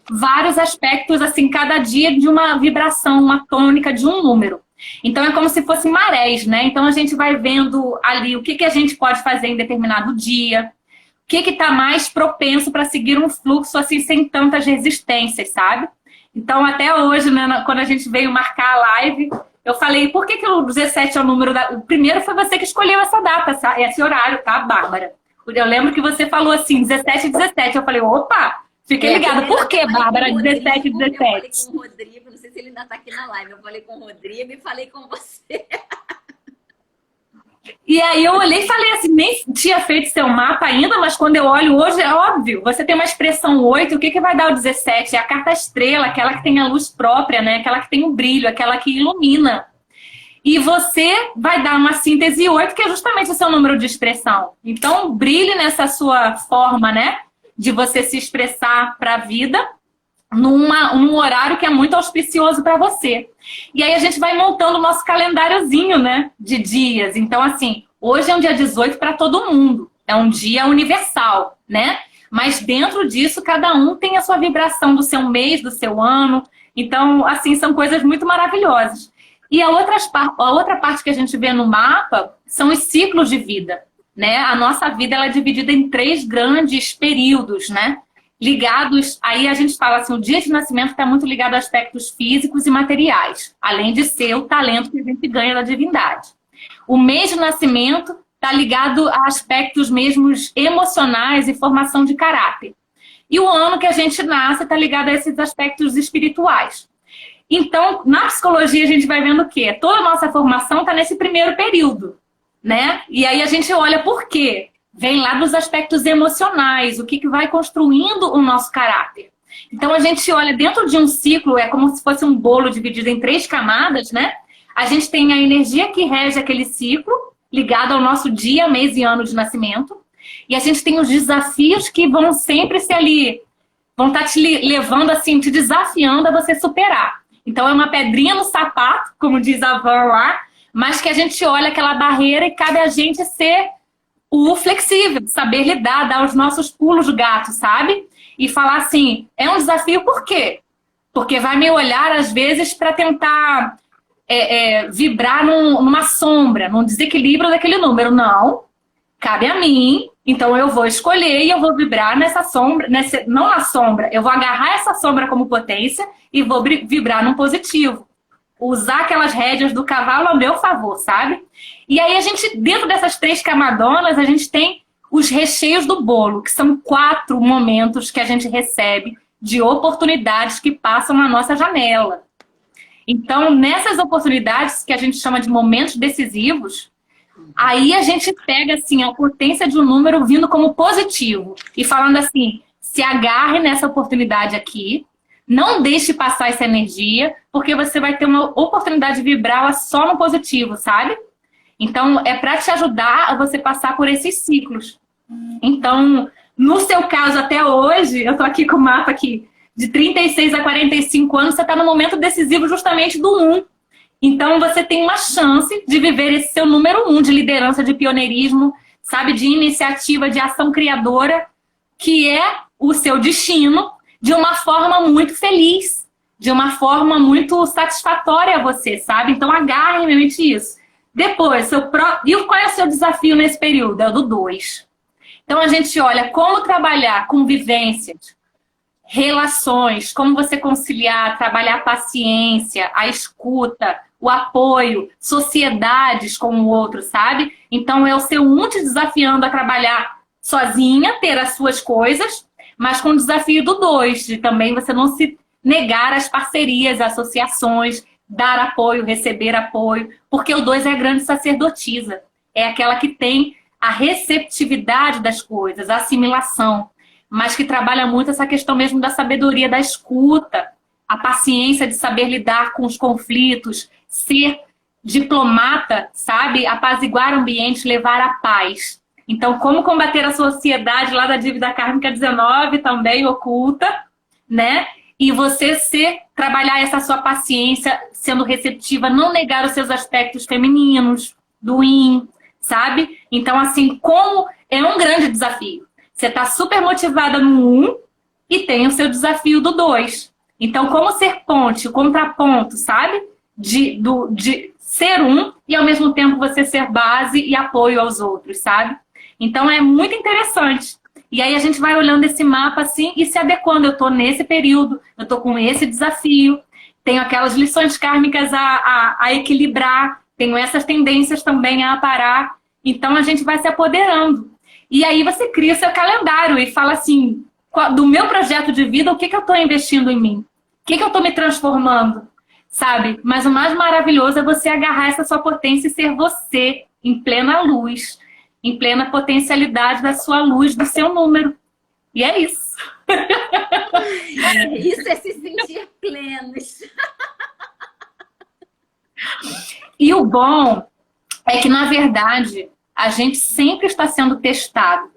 vários aspectos, assim, cada dia de uma vibração, uma tônica de um número. Então, é como se fossem marés, né? Então, a gente vai vendo ali o que a gente pode fazer em determinado dia, o que está mais propenso para seguir um fluxo, assim, sem tantas resistências, sabe? Então, até hoje, né, quando a gente veio marcar a live, eu falei, por que o 17 é o número da... O primeiro foi você que escolheu essa data, esse horário, tá, Bárbara? Eu lembro que você falou assim, 17 e 17. Eu falei, opa, fiquei ligada. Por que, Bárbara, 17 e 17? Eu falei com o Rodrigo, não sei se ele ainda tá aqui na live. Eu falei com o Rodrigo e falei com você. E aí eu olhei e falei assim, nem tinha feito seu mapa ainda, mas quando eu olho hoje, é óbvio, você tem uma expressão 8, o que, que vai dar o 17? É a carta estrela, aquela que tem a luz própria, né? Aquela que tem o brilho, aquela que ilumina. E você vai dar uma síntese 8, que é justamente o seu número de expressão. Então, brilhe nessa sua forma, né? De você se expressar para a vida num horário que é muito auspicioso para você. E aí a gente vai montando o nosso calendáriozinho, né? De dias. Então, assim, hoje é um dia 18 para todo mundo. É um dia universal, né? Mas dentro disso, cada um tem a sua vibração do seu mês, do seu ano. Então, assim, são coisas muito maravilhosas. E a outra parte que a gente vê no mapa são os ciclos de vida, né? A nossa vida ela é dividida em 3 grandes períodos, né? Ligados, aí a gente fala assim, o dia de nascimento está muito ligado a aspectos físicos e materiais, além de ser o talento que a gente ganha da divindade. O mês de nascimento está ligado a aspectos mesmos emocionais e formação de caráter. E o ano que a gente nasce está ligado a esses aspectos espirituais. Então, na psicologia, a gente vai vendo o quê? Toda a nossa formação está nesse primeiro período, né? E aí a gente olha por quê? Vem lá dos aspectos emocionais, o que vai construindo o nosso caráter. Então, a gente olha dentro de um ciclo, é como se fosse um bolo dividido em 3 camadas, né? A gente tem a energia que rege aquele ciclo, ligado ao nosso dia, mês e ano de nascimento. E a gente tem os desafios que vão sempre ser ali, vão estar te levando assim, te desafiando a você superar. Então, é uma pedrinha no sapato, como diz a Van lá, mas que a gente olha aquela barreira e cabe a gente ser o flexível, saber lidar, dar os nossos pulos do gato, sabe? E falar assim, é um desafio por quê? Porque vai me olhar, às vezes, para tentar vibrar numa sombra, num desequilíbrio daquele número. Não, cabe a mim, então eu vou escolher e eu vou vibrar nessa sombra, não na sombra, eu vou agarrar essa sombra como potência e vou vibrar num positivo. Usar aquelas rédeas do cavalo ao meu favor, sabe? E aí a gente, dentro dessas 3 camadonas, a gente tem os recheios do bolo, que são 4 momentos que a gente recebe de oportunidades que passam na nossa janela. Então, nessas oportunidades que a gente chama de momentos decisivos, aí a gente pega assim, a potência de um número vindo como positivo e falando assim, se agarre nessa oportunidade aqui, não deixe passar essa energia, porque você vai ter uma oportunidade de vibrar só no positivo, sabe? Então, é para te ajudar a você passar por esses ciclos. Então, no seu caso até hoje, eu tô aqui com o mapa aqui, de 36 a 45 anos, você está no momento decisivo justamente do 1. Então, você tem uma chance de viver esse seu número 1 de liderança, de pioneirismo, sabe? De iniciativa, de ação criadora, que é o seu destino, de uma forma muito feliz, de uma forma muito satisfatória a você, sabe? Então, agarre realmente isso. Depois, e qual é o seu desafio nesse período? É o do 2. Então, a gente olha como trabalhar com vivências, relações, como você conciliar, trabalhar a paciência, a escuta, o apoio, sociedades com o outro, sabe? Então, é o seu 1 te desafiando a trabalhar sozinha, ter as suas coisas, mas com o desafio do 2, de também você não se negar às parcerias, associações, dar apoio, receber apoio, porque o 2 é a grande sacerdotisa, é aquela que tem a receptividade das coisas, a assimilação, mas que trabalha muito essa questão mesmo da sabedoria, da escuta, a paciência de saber lidar com os conflitos, ser diplomata, sabe? Apaziguar o ambiente, levar a paz. Então, como combater a sociedade lá da dívida kármica 19, também oculta, né? E você trabalhar essa sua paciência, sendo receptiva, não negar os seus aspectos femininos, do yin, sabe? Então, assim, como é um grande desafio. Você está super motivada no 1 e tem o seu desafio do 2. Então, como ser ponte, o contraponto, sabe? De ser 1 e, ao mesmo tempo, você ser base e apoio aos outros, sabe? Então, é muito interessante. E aí a gente vai olhando esse mapa assim e se adequando. Eu estou nesse período, eu estou com esse desafio, tenho aquelas lições kármicas a equilibrar, tenho essas tendências também a aparar. Então a gente vai se apoderando. E aí você cria seu calendário e fala assim, do meu projeto de vida, o que eu estou investindo em mim? O que eu estou me transformando? Sabe? Mas o mais maravilhoso é você agarrar essa sua potência e ser você, em plena luz, em plena potencialidade da sua luz, do seu número. E é isso. Isso é se sentir plenos. E o bom é que, na verdade, a gente sempre está sendo testado,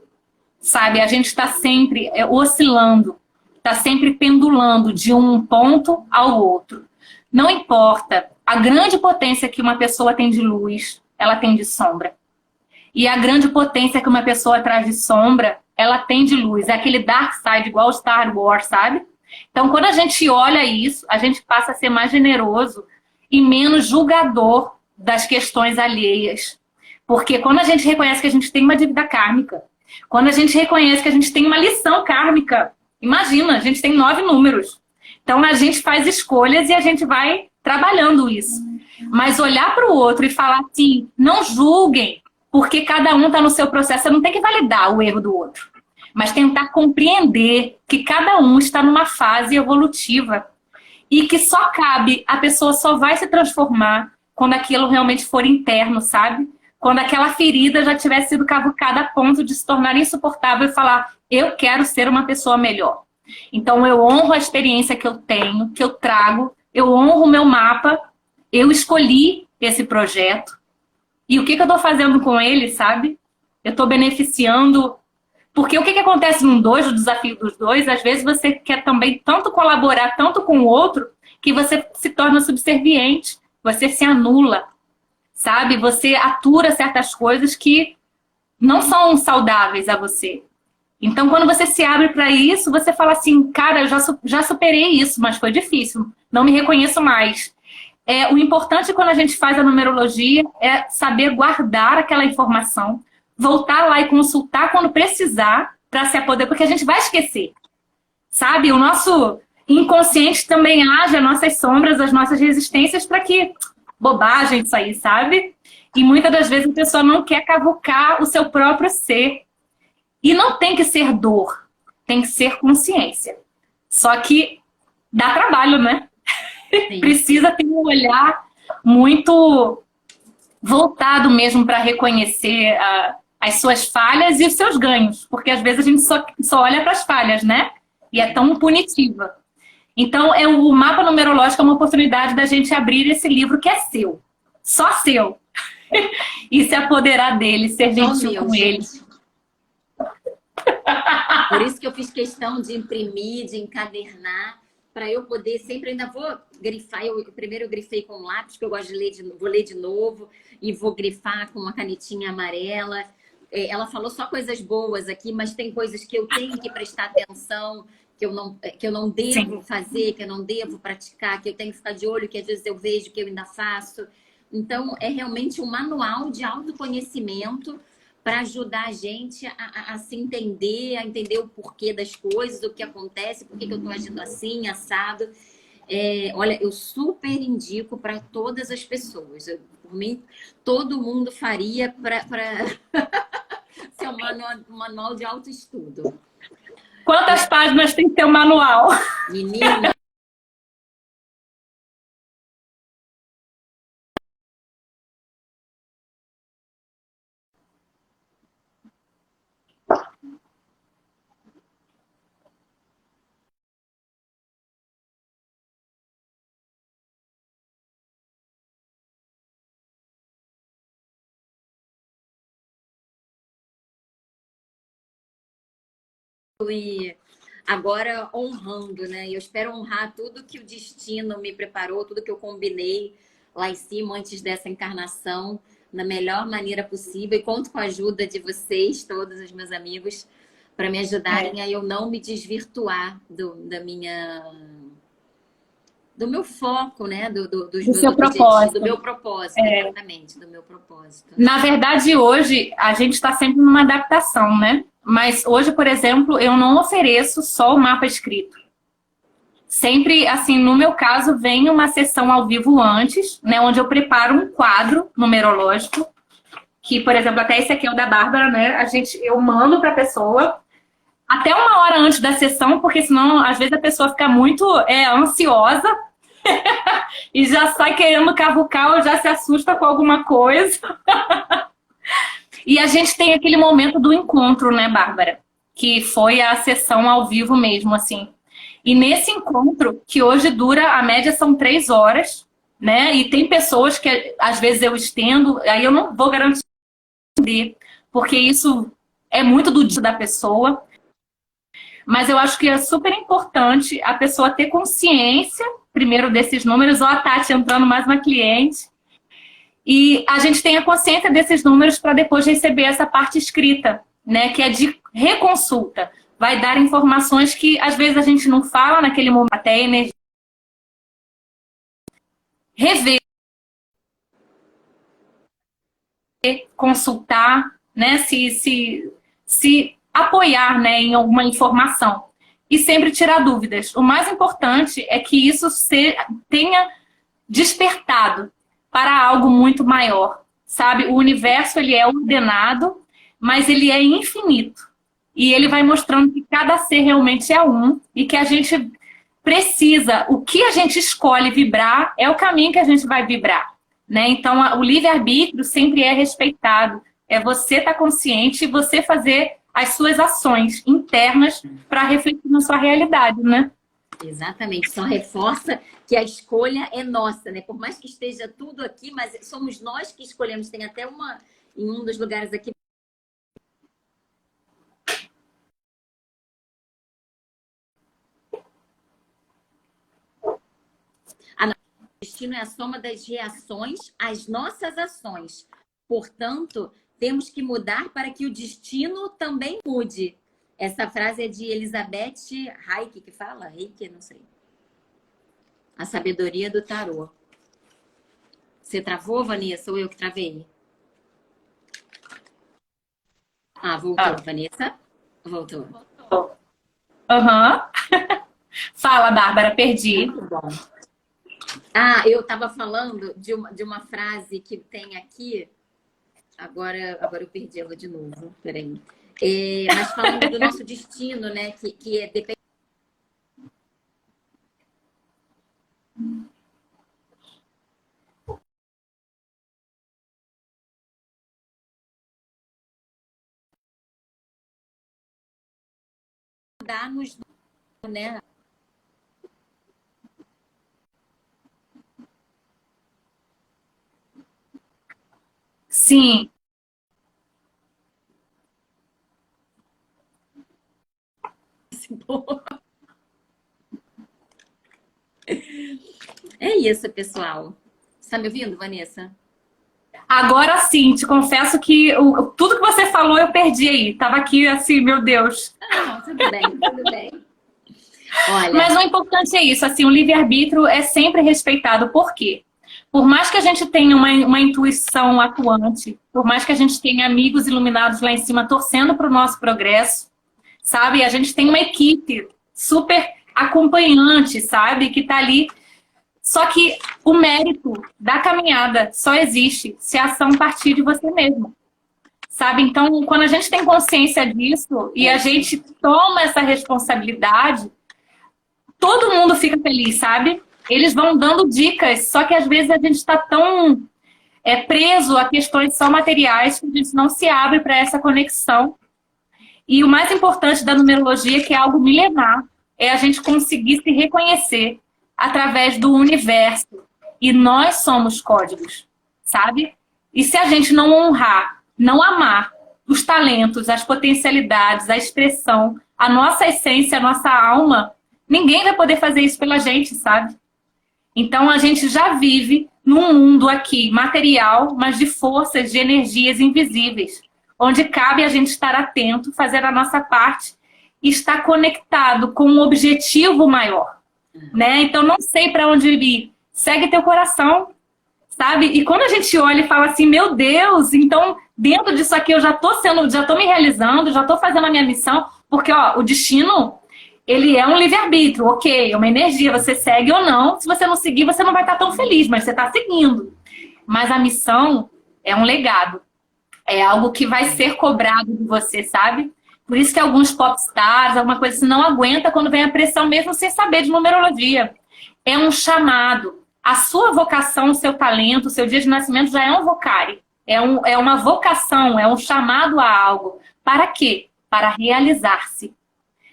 sabe? A gente está sempre oscilando, está sempre pendulando de um ponto ao outro. Não importa a grande potência que uma pessoa tem de luz, ela tem de sombra. E a grande potência que uma pessoa traz de sombra, ela tem de luz. É aquele dark side, igual Star Wars, sabe? Então, quando a gente olha isso, a gente passa a ser mais generoso e menos julgador das questões alheias. Porque quando a gente reconhece que a gente tem uma dívida kármica, quando a gente reconhece que a gente tem uma lição kármica, imagina, a gente tem 9 números. Então, a gente faz escolhas e a gente vai trabalhando isso. Mas olhar para o outro e falar assim, não julguem, porque cada um está no seu processo. Você não tem que validar o erro do outro, mas tentar compreender que cada um está numa fase evolutiva e que só cabe, a pessoa só vai se transformar quando aquilo realmente for interno, sabe? Quando aquela ferida já tiver sido cavucada a ponto de se tornar insuportável e falar, eu quero ser uma pessoa melhor. Então eu honro a experiência que eu tenho, que eu trago, eu honro o meu mapa, eu escolhi esse projeto. E o que eu estou fazendo com ele, sabe? Eu estou beneficiando. Porque o que acontece num dois, o desafio dos dois, às vezes você quer também tanto colaborar, tanto com o outro, que você se torna subserviente, você se anula, sabe? Você atura certas coisas que não são saudáveis a você. Então, quando você se abre para isso, você fala assim, cara, eu já superei isso, mas foi difícil, não me reconheço mais. O importante quando a gente faz a numerologia é saber guardar aquela informação, voltar lá e consultar quando precisar para se apoderar, porque a gente vai esquecer, sabe? O nosso inconsciente também age, as nossas sombras, as nossas resistências para que... Bobagem isso aí, sabe? E muitas das vezes a pessoa não quer cavucar o seu próprio ser. E não tem que ser dor, tem que ser consciência. Só que dá trabalho, né? Precisa ter um olhar muito voltado mesmo para reconhecer as suas falhas e os seus ganhos. Porque às vezes a gente só olha para as falhas, né? E é tão punitiva. Então, o mapa numerológico é uma oportunidade da gente abrir esse livro que é seu. Só seu. E se apoderar dele, ser gentil com ele. Por isso que eu fiz questão de imprimir, de encadernar, para eu poder sempre, ainda vou grifar, primeiro eu grifei com lápis, que eu gosto de ler, vou ler de novo, e vou grifar com uma canetinha amarela. Ela falou só coisas boas aqui, mas tem coisas que eu tenho que prestar atenção, que eu não devo Sim. fazer, que eu não devo praticar, que eu tenho que ficar de olho, que às vezes eu vejo que eu ainda faço. Então, é realmente um manual de autoconhecimento para ajudar a gente a se entender, a entender o porquê das coisas, o que acontece, por que eu estou agindo assim, assado. Olha, eu super indico para todas as pessoas. Por mim, todo mundo faria para ser um manual de autoestudo. Quantas páginas tem que ter o manual? Menina! E agora honrando, né? Eu espero honrar tudo que o destino me preparou, tudo que eu combinei lá em cima antes dessa encarnação, da melhor maneira possível. E conto com a ajuda de vocês, todos os meus amigos, para me ajudarem a eu não me desvirtuar do meu foco, né? Dos Do meus seu objetivos, propósito. do meu propósito, exatamente, do meu propósito. Na verdade, hoje, a gente está sempre numa adaptação, né? Mas hoje, por exemplo, eu não ofereço só o mapa escrito. Sempre, assim, no meu caso, vem uma sessão ao vivo antes, né? Onde eu preparo um quadro numerológico, que, por exemplo, até esse aqui é o da Bárbara, né? Eu mando para a pessoa até uma hora antes da sessão, porque senão, às vezes, a pessoa fica muito ansiosa e já sai querendo cavucar ou já se assusta com alguma coisa. E a gente tem aquele momento do encontro, né, Bárbara? Que foi a sessão ao vivo mesmo, assim. E nesse encontro, que hoje dura, a média são 3 horas, né? E tem pessoas que às vezes eu estendo, aí eu não vou garantir, porque isso é muito do dia da pessoa. Mas eu acho que é super importante a pessoa ter consciência, primeiro, desses números, ou a Tati entrando mais uma cliente, e a gente tem a consciência desses números para depois receber essa parte escrita, né? Que é de reconsulta. Vai dar informações que às vezes a gente não fala naquele momento, até energia. Rever, consultar, né? Se apoiar, né, em alguma informação. E sempre tirar dúvidas. O mais importante é que isso tenha despertado para algo muito maior, sabe? O universo, ele é ordenado, mas ele é infinito. E ele vai mostrando que cada ser realmente é um e que a gente precisa, o que a gente escolhe vibrar é o caminho que a gente vai vibrar, né? Então, o livre-arbítrio sempre é respeitado. É você estar consciente e você fazer as suas ações internas para refletir na sua realidade, né? Exatamente, só reforça que a escolha é nossa, né? Por mais que esteja tudo aqui, mas somos nós que escolhemos. Tem até em um dos lugares aqui. O destino é a soma das reações às nossas ações. Portanto, temos que mudar para que o destino também mude. Essa frase é de Elizabeth Reich, que fala? Reich, não sei. A sabedoria do tarô. Você travou, Vanessa, ou eu que travei? Ah, voltou, Vanessa? Voltou. Aham. Fala, Bárbara, perdi. Muito bom. Ah, eu estava falando de uma frase que tem aqui. Agora eu perdi ela de novo. Peraí. Mas falando do nosso destino, né? Que é depende. Dar-nos, né? Sim. É isso, pessoal. Está me ouvindo, Vanessa? Agora sim, te confesso que tudo que você falou eu perdi aí. Tava aqui assim, meu Deus. Ah, tudo bem, tudo bem. Olha... Mas o importante é isso, assim, o livre-arbítrio é sempre respeitado. Por quê? Por mais que a gente tenha uma intuição atuante, por mais que a gente tenha amigos iluminados lá em cima torcendo para o nosso progresso, sabe? A gente tem uma equipe super acompanhante, sabe? Que tá ali. Só que o mérito da caminhada só existe se a ação partir de você mesmo, sabe? Então, quando a gente tem consciência disso e a gente toma essa responsabilidade, todo mundo fica feliz, sabe? Eles vão dando dicas, só que às vezes a gente está tão preso a questões só materiais que a gente não se abre para essa conexão. E o mais importante da numerologia, que é algo milenar, é a gente conseguir se reconhecer através do universo. E nós somos códigos, sabe? E se a gente não honrar, não amar os talentos, as potencialidades, a expressão, a nossa essência, a nossa alma, ninguém vai poder fazer isso pela gente, sabe? Então a gente já vive num mundo aqui material, mas de forças, de energias invisíveis, onde cabe a gente estar atento, fazer a nossa parte e estar conectado com um objetivo maior. né? Então não sei para onde ir. Segue teu coração, sabe? E quando a gente olha e fala assim, meu Deus, então dentro disso aqui eu já tô me realizando, já tô fazendo a minha missão, porque ó, o destino, ele é um livre-arbítrio, ok, é uma energia, você segue ou não. Se você não seguir, você não vai estar tão feliz, mas você está seguindo. Mas a missão é um legado, é algo que vai ser cobrado de você, sabe? Por isso que alguns popstars, alguma coisa assim, não aguenta quando vem a pressão, mesmo sem saber de numerologia. É um chamado. A sua vocação, o seu talento, o seu dia de nascimento já é um vocário. É uma vocação, é um chamado a algo. Para quê? Para realizar-se.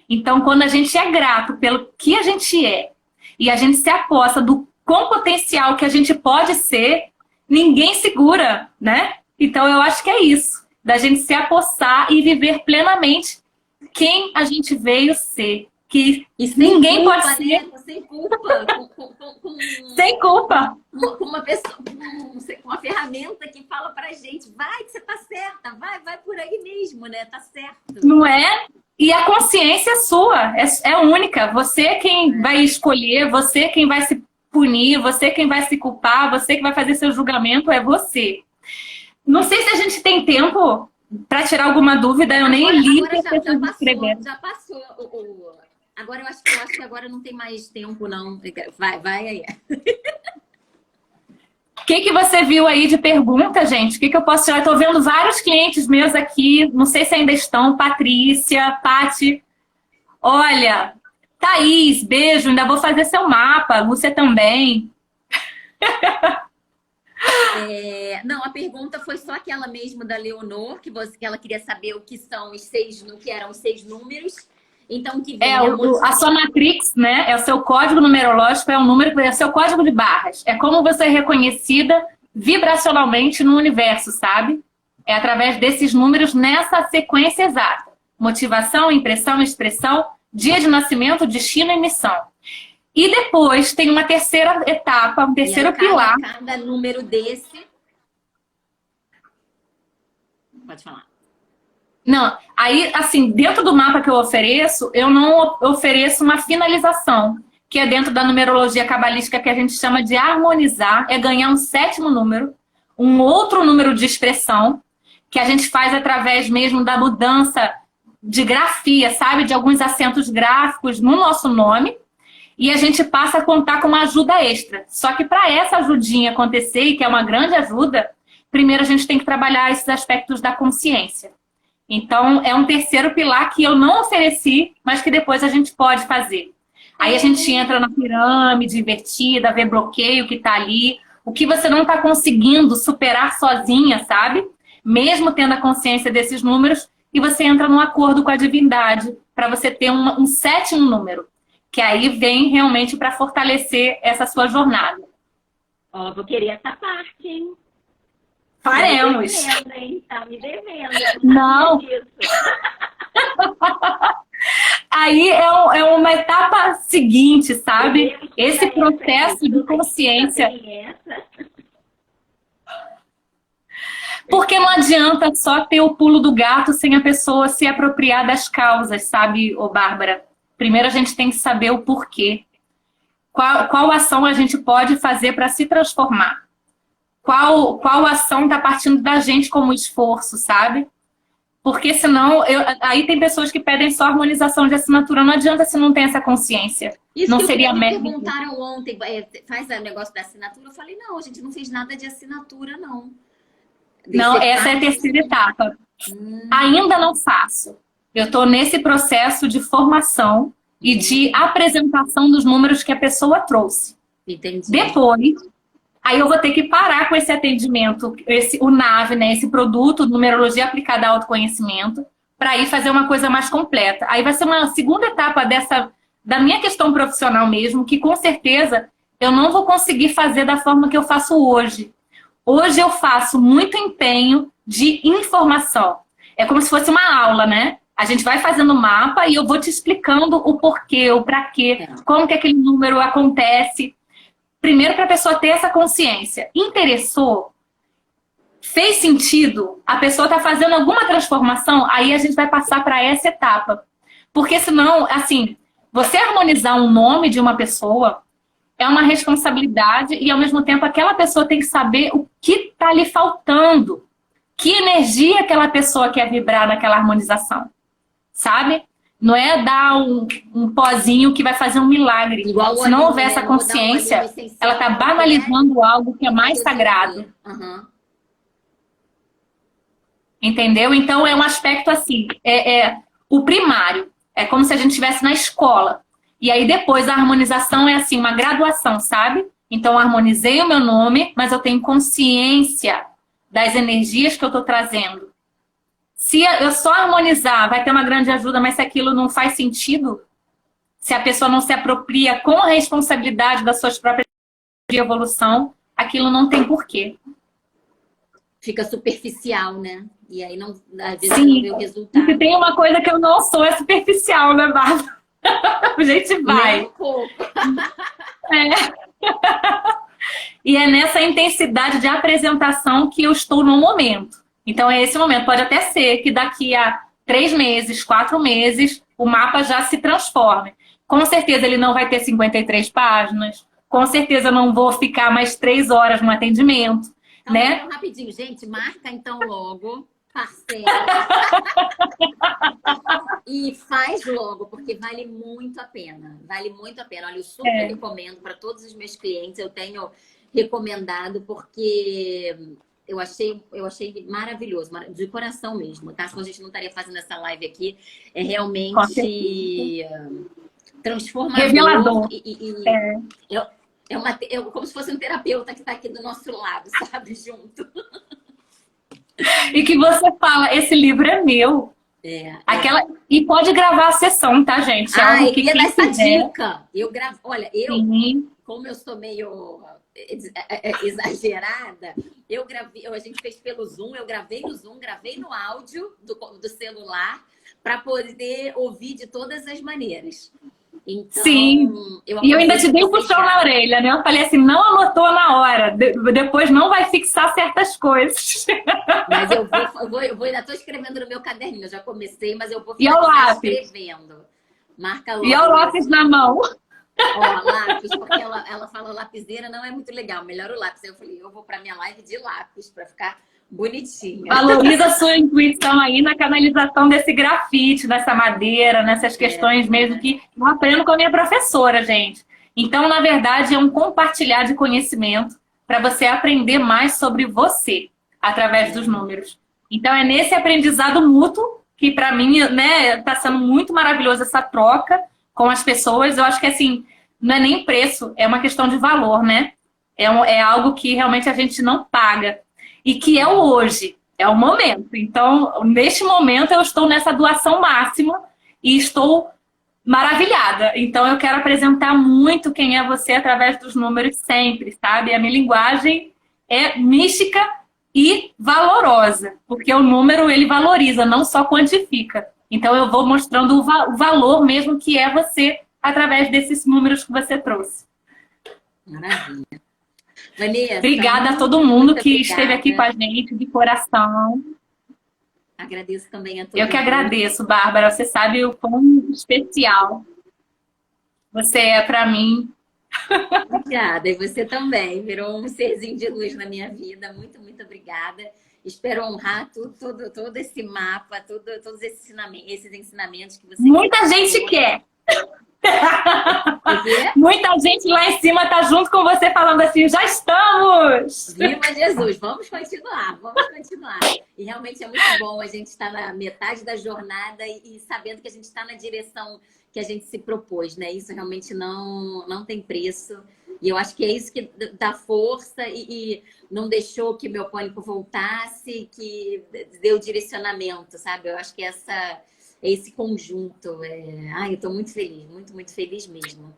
Então, quando a gente é grato pelo que a gente é e a gente se aposta do quão potencial que a gente pode ser, ninguém segura, né? Então, eu acho que é isso. Da gente se apossar e viver plenamente quem a gente veio ser. Que ninguém culpa, pode ser. Né? Sem culpa. Sem culpa. Com uma pessoa, com uma ferramenta que fala pra gente, vai que você tá certa, vai por aí mesmo, né? Tá certo. Não é? E a consciência é sua, é única. Você quem vai escolher, você quem vai se punir, você quem vai se culpar, você que vai fazer seu julgamento, é você. Não sei se a gente tem tempo para tirar alguma dúvida, eu nem li. Já passou. Agora eu acho que agora não tem mais tempo, não. Vai aí. O que você viu aí de pergunta, gente? O que eu posso tirar? Estou vendo vários clientes meus aqui, não sei se ainda estão. Patrícia, Pati. Olha, Thaís, beijo, ainda vou fazer seu mapa. Lúcia também. Não, a pergunta foi só aquela mesmo da Leonor, que ela queria saber o que são o que eram os 6 números. Então, que vem a sua matrix, né? É o seu código numerológico, é um número, é o seu código de barras. É como você é reconhecida vibracionalmente no universo, sabe? É através desses números nessa sequência exata. Motivação, impressão, expressão, dia de nascimento, destino e missão. E depois tem uma terceira etapa, um terceiro pilar. Cada número desse... Pode falar. Não, aí, assim, dentro do mapa que eu ofereço, eu não ofereço uma finalização, que é dentro da numerologia cabalística que a gente chama de harmonizar, é ganhar um 7º número, um outro número de expressão, que a gente faz através mesmo da mudança de grafia, sabe? De alguns acentos gráficos no nosso nome, e a gente passa a contar com uma ajuda extra. Só que para essa ajudinha acontecer, e que é uma grande ajuda, primeiro a gente tem que trabalhar esses aspectos da consciência. Então, é um terceiro pilar que eu não ofereci, mas que depois a gente pode fazer. Aí a gente entra na pirâmide invertida, vê bloqueio que está ali, o que você não está conseguindo superar sozinha, sabe? Mesmo tendo a consciência desses números, e você entra num acordo com a divindade para você ter um 7º número, que aí vem realmente para fortalecer essa sua jornada. Ó, vou querer essa parte, hein? Faremos. Tá me devendo. Não. Aí é uma etapa seguinte, sabe? Esse processo de consciência. Porque não adianta só ter o pulo do gato sem a pessoa se apropriar das causas, sabe, ô Bárbara? Primeiro a gente tem que saber o porquê. Qual ação a gente pode fazer para se transformar? Qual ação está partindo da gente como esforço, sabe? Porque senão, aí tem pessoas que pedem só harmonização de assinatura, não adianta se não tem essa consciência. Isso não que seria me perguntaram ontem, faz o negócio da assinatura? Eu falei, não, a gente não fez nada de assinatura, não. Não, essa é a terceira etapa. Ainda não faço. Eu estou nesse processo de formação e de apresentação dos números que a pessoa trouxe. Entendi. Depois... Aí eu vou ter que parar com esse atendimento, o NAV, né, esse produto, numerologia aplicada a autoconhecimento, para ir fazer uma coisa mais completa. Aí vai ser uma segunda etapa da minha questão profissional mesmo, que com certeza eu não vou conseguir fazer da forma que eu faço hoje. Hoje eu faço muito empenho de informação. É como se fosse uma aula, né? A gente vai fazendo mapa e eu vou te explicando o porquê, o pra quê, como que aquele número acontece. Primeiro, para a pessoa ter essa consciência. Interessou? Fez sentido? A pessoa está fazendo alguma transformação? Aí a gente vai passar para essa etapa. Porque senão, assim, Você harmonizar um nome de uma pessoa é uma responsabilidade e, ao mesmo tempo, aquela pessoa tem que saber o que está lhe faltando. Que energia aquela pessoa quer vibrar naquela harmonização, sabe? Não é dar um pozinho que vai fazer um milagre. Igual Se não olhinho, houver né? essa Não vou dar um olhinho consciência, essencial ela está qualquer banalizando algo que é e vai mais sagrado. resolver. Uhum. Entendeu? Então é um aspecto assim, o primário. É como se a gente estivesse na escola. E aí depois a harmonização é assim, uma graduação, sabe? Então eu harmonizei o meu nome, mas eu tenho consciência das energias que eu estou trazendo. Se eu só harmonizar, vai ter uma grande ajuda, mas se aquilo não faz sentido, se a pessoa não se apropria com a responsabilidade das suas próprias de evolução, aquilo não tem porquê. Fica superficial, né? E aí não, às vezes Sim, não vê o resultado. se tem uma coisa que eu não sou, é superficial, né, Bárbara? A gente vai. Nem um pouco. E é nessa intensidade de apresentação que eu estou no momento. Então é esse momento. Pode até ser que daqui a 3 meses, 4 meses, o mapa já se transforme. Com certeza ele não vai ter 53 páginas. Com certeza eu não vou ficar mais 3 horas no atendimento. Então, né? Então, rapidinho, gente, marca então logo, parcela. E faz logo, porque vale muito a pena. Vale muito a pena. Olha, eu super recomendo para todos os meus clientes. Eu tenho recomendado porque eu achei maravilhoso, de coração mesmo, tá? Senão a gente não estaria fazendo essa live aqui. É realmente transformador. Revelador. Como se fosse um terapeuta que está aqui do nosso lado, sabe? Junto. E que você fala, esse livro é meu. E pode gravar a sessão, tá, gente? Eu queria dar essa dica. Eu gravo. Olha, como eu sou meio exagerada, a gente fez pelo Zoom, eu gravei no Zoom, gravei no áudio do celular para poder ouvir de todas as maneiras. Então, sim, e eu ainda te dei um puxão na orelha, né? Eu falei assim, não anotou na hora, depois não vai fixar certas coisas. Mas eu ainda estou escrevendo no meu caderninho, eu já comecei, mas eu vou ficar escrevendo. Marca logo. E o lápis na mão. Ó, lápis, porque ela falou lapiseira não é muito legal, melhor o lápis. Aí eu falei, eu vou para minha live de lápis, para ficar bonitinha. Valoriza a sua intuição aí na canalização desse grafite, nessa madeira, nessas questões mesmo que eu aprendo com a minha professora, gente. Então, na verdade, é um compartilhar de conhecimento para você aprender mais sobre você através dos números. Então, é nesse aprendizado mútuo que, para mim, né, tá sendo muito maravilhoso essa troca com as pessoas. Eu acho que, assim, não é nem preço, é uma questão de valor, né? É algo que realmente a gente não paga. E que é o hoje, é o momento. Então, neste momento, eu estou nessa doação máxima e estou maravilhada. Então, eu quero apresentar muito quem é você através dos números sempre, sabe? A minha linguagem é mística e valorosa, porque o número, ele valoriza, não só quantifica. Então, eu vou mostrando o valor mesmo que é você através desses números que você trouxe. Maravilha. Vanessa, obrigada a todo mundo que esteve aqui com a gente, de coração. Agradeço também a todo mundo. Eu que agradeço, Bárbara. Você sabe o quão especial você é para mim. Obrigada. E você também. Virou um serzinho de luz na minha vida. Muito, muito obrigada. Espero honrar todo esse mapa, todos esses ensinamentos que você... Muita gente quer. Muita gente lá em cima tá junto com você falando assim, já estamos! Viva Jesus! Vamos continuar. E realmente é muito bom a gente estar na metade da jornada e sabendo que a gente está na direção que a gente se propôs, né? Isso realmente não tem preço. E eu acho que é isso que dá força e não deixou que meu pânico voltasse, que deu direcionamento, sabe? Eu acho que esse conjunto. Eu estou muito feliz, muito, muito feliz mesmo.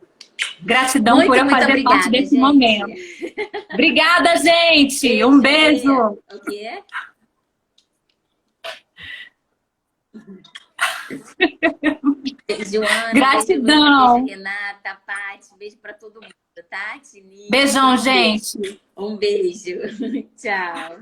Gratidão por eu fazer parte desse momento. Obrigada, gente! Um beijo! O quê? Beijo, Ana. Gratidão! Beijo, Renata, Paty. Beijo para todo mundo, tá? Beijão, gente! Um beijo. Tchau.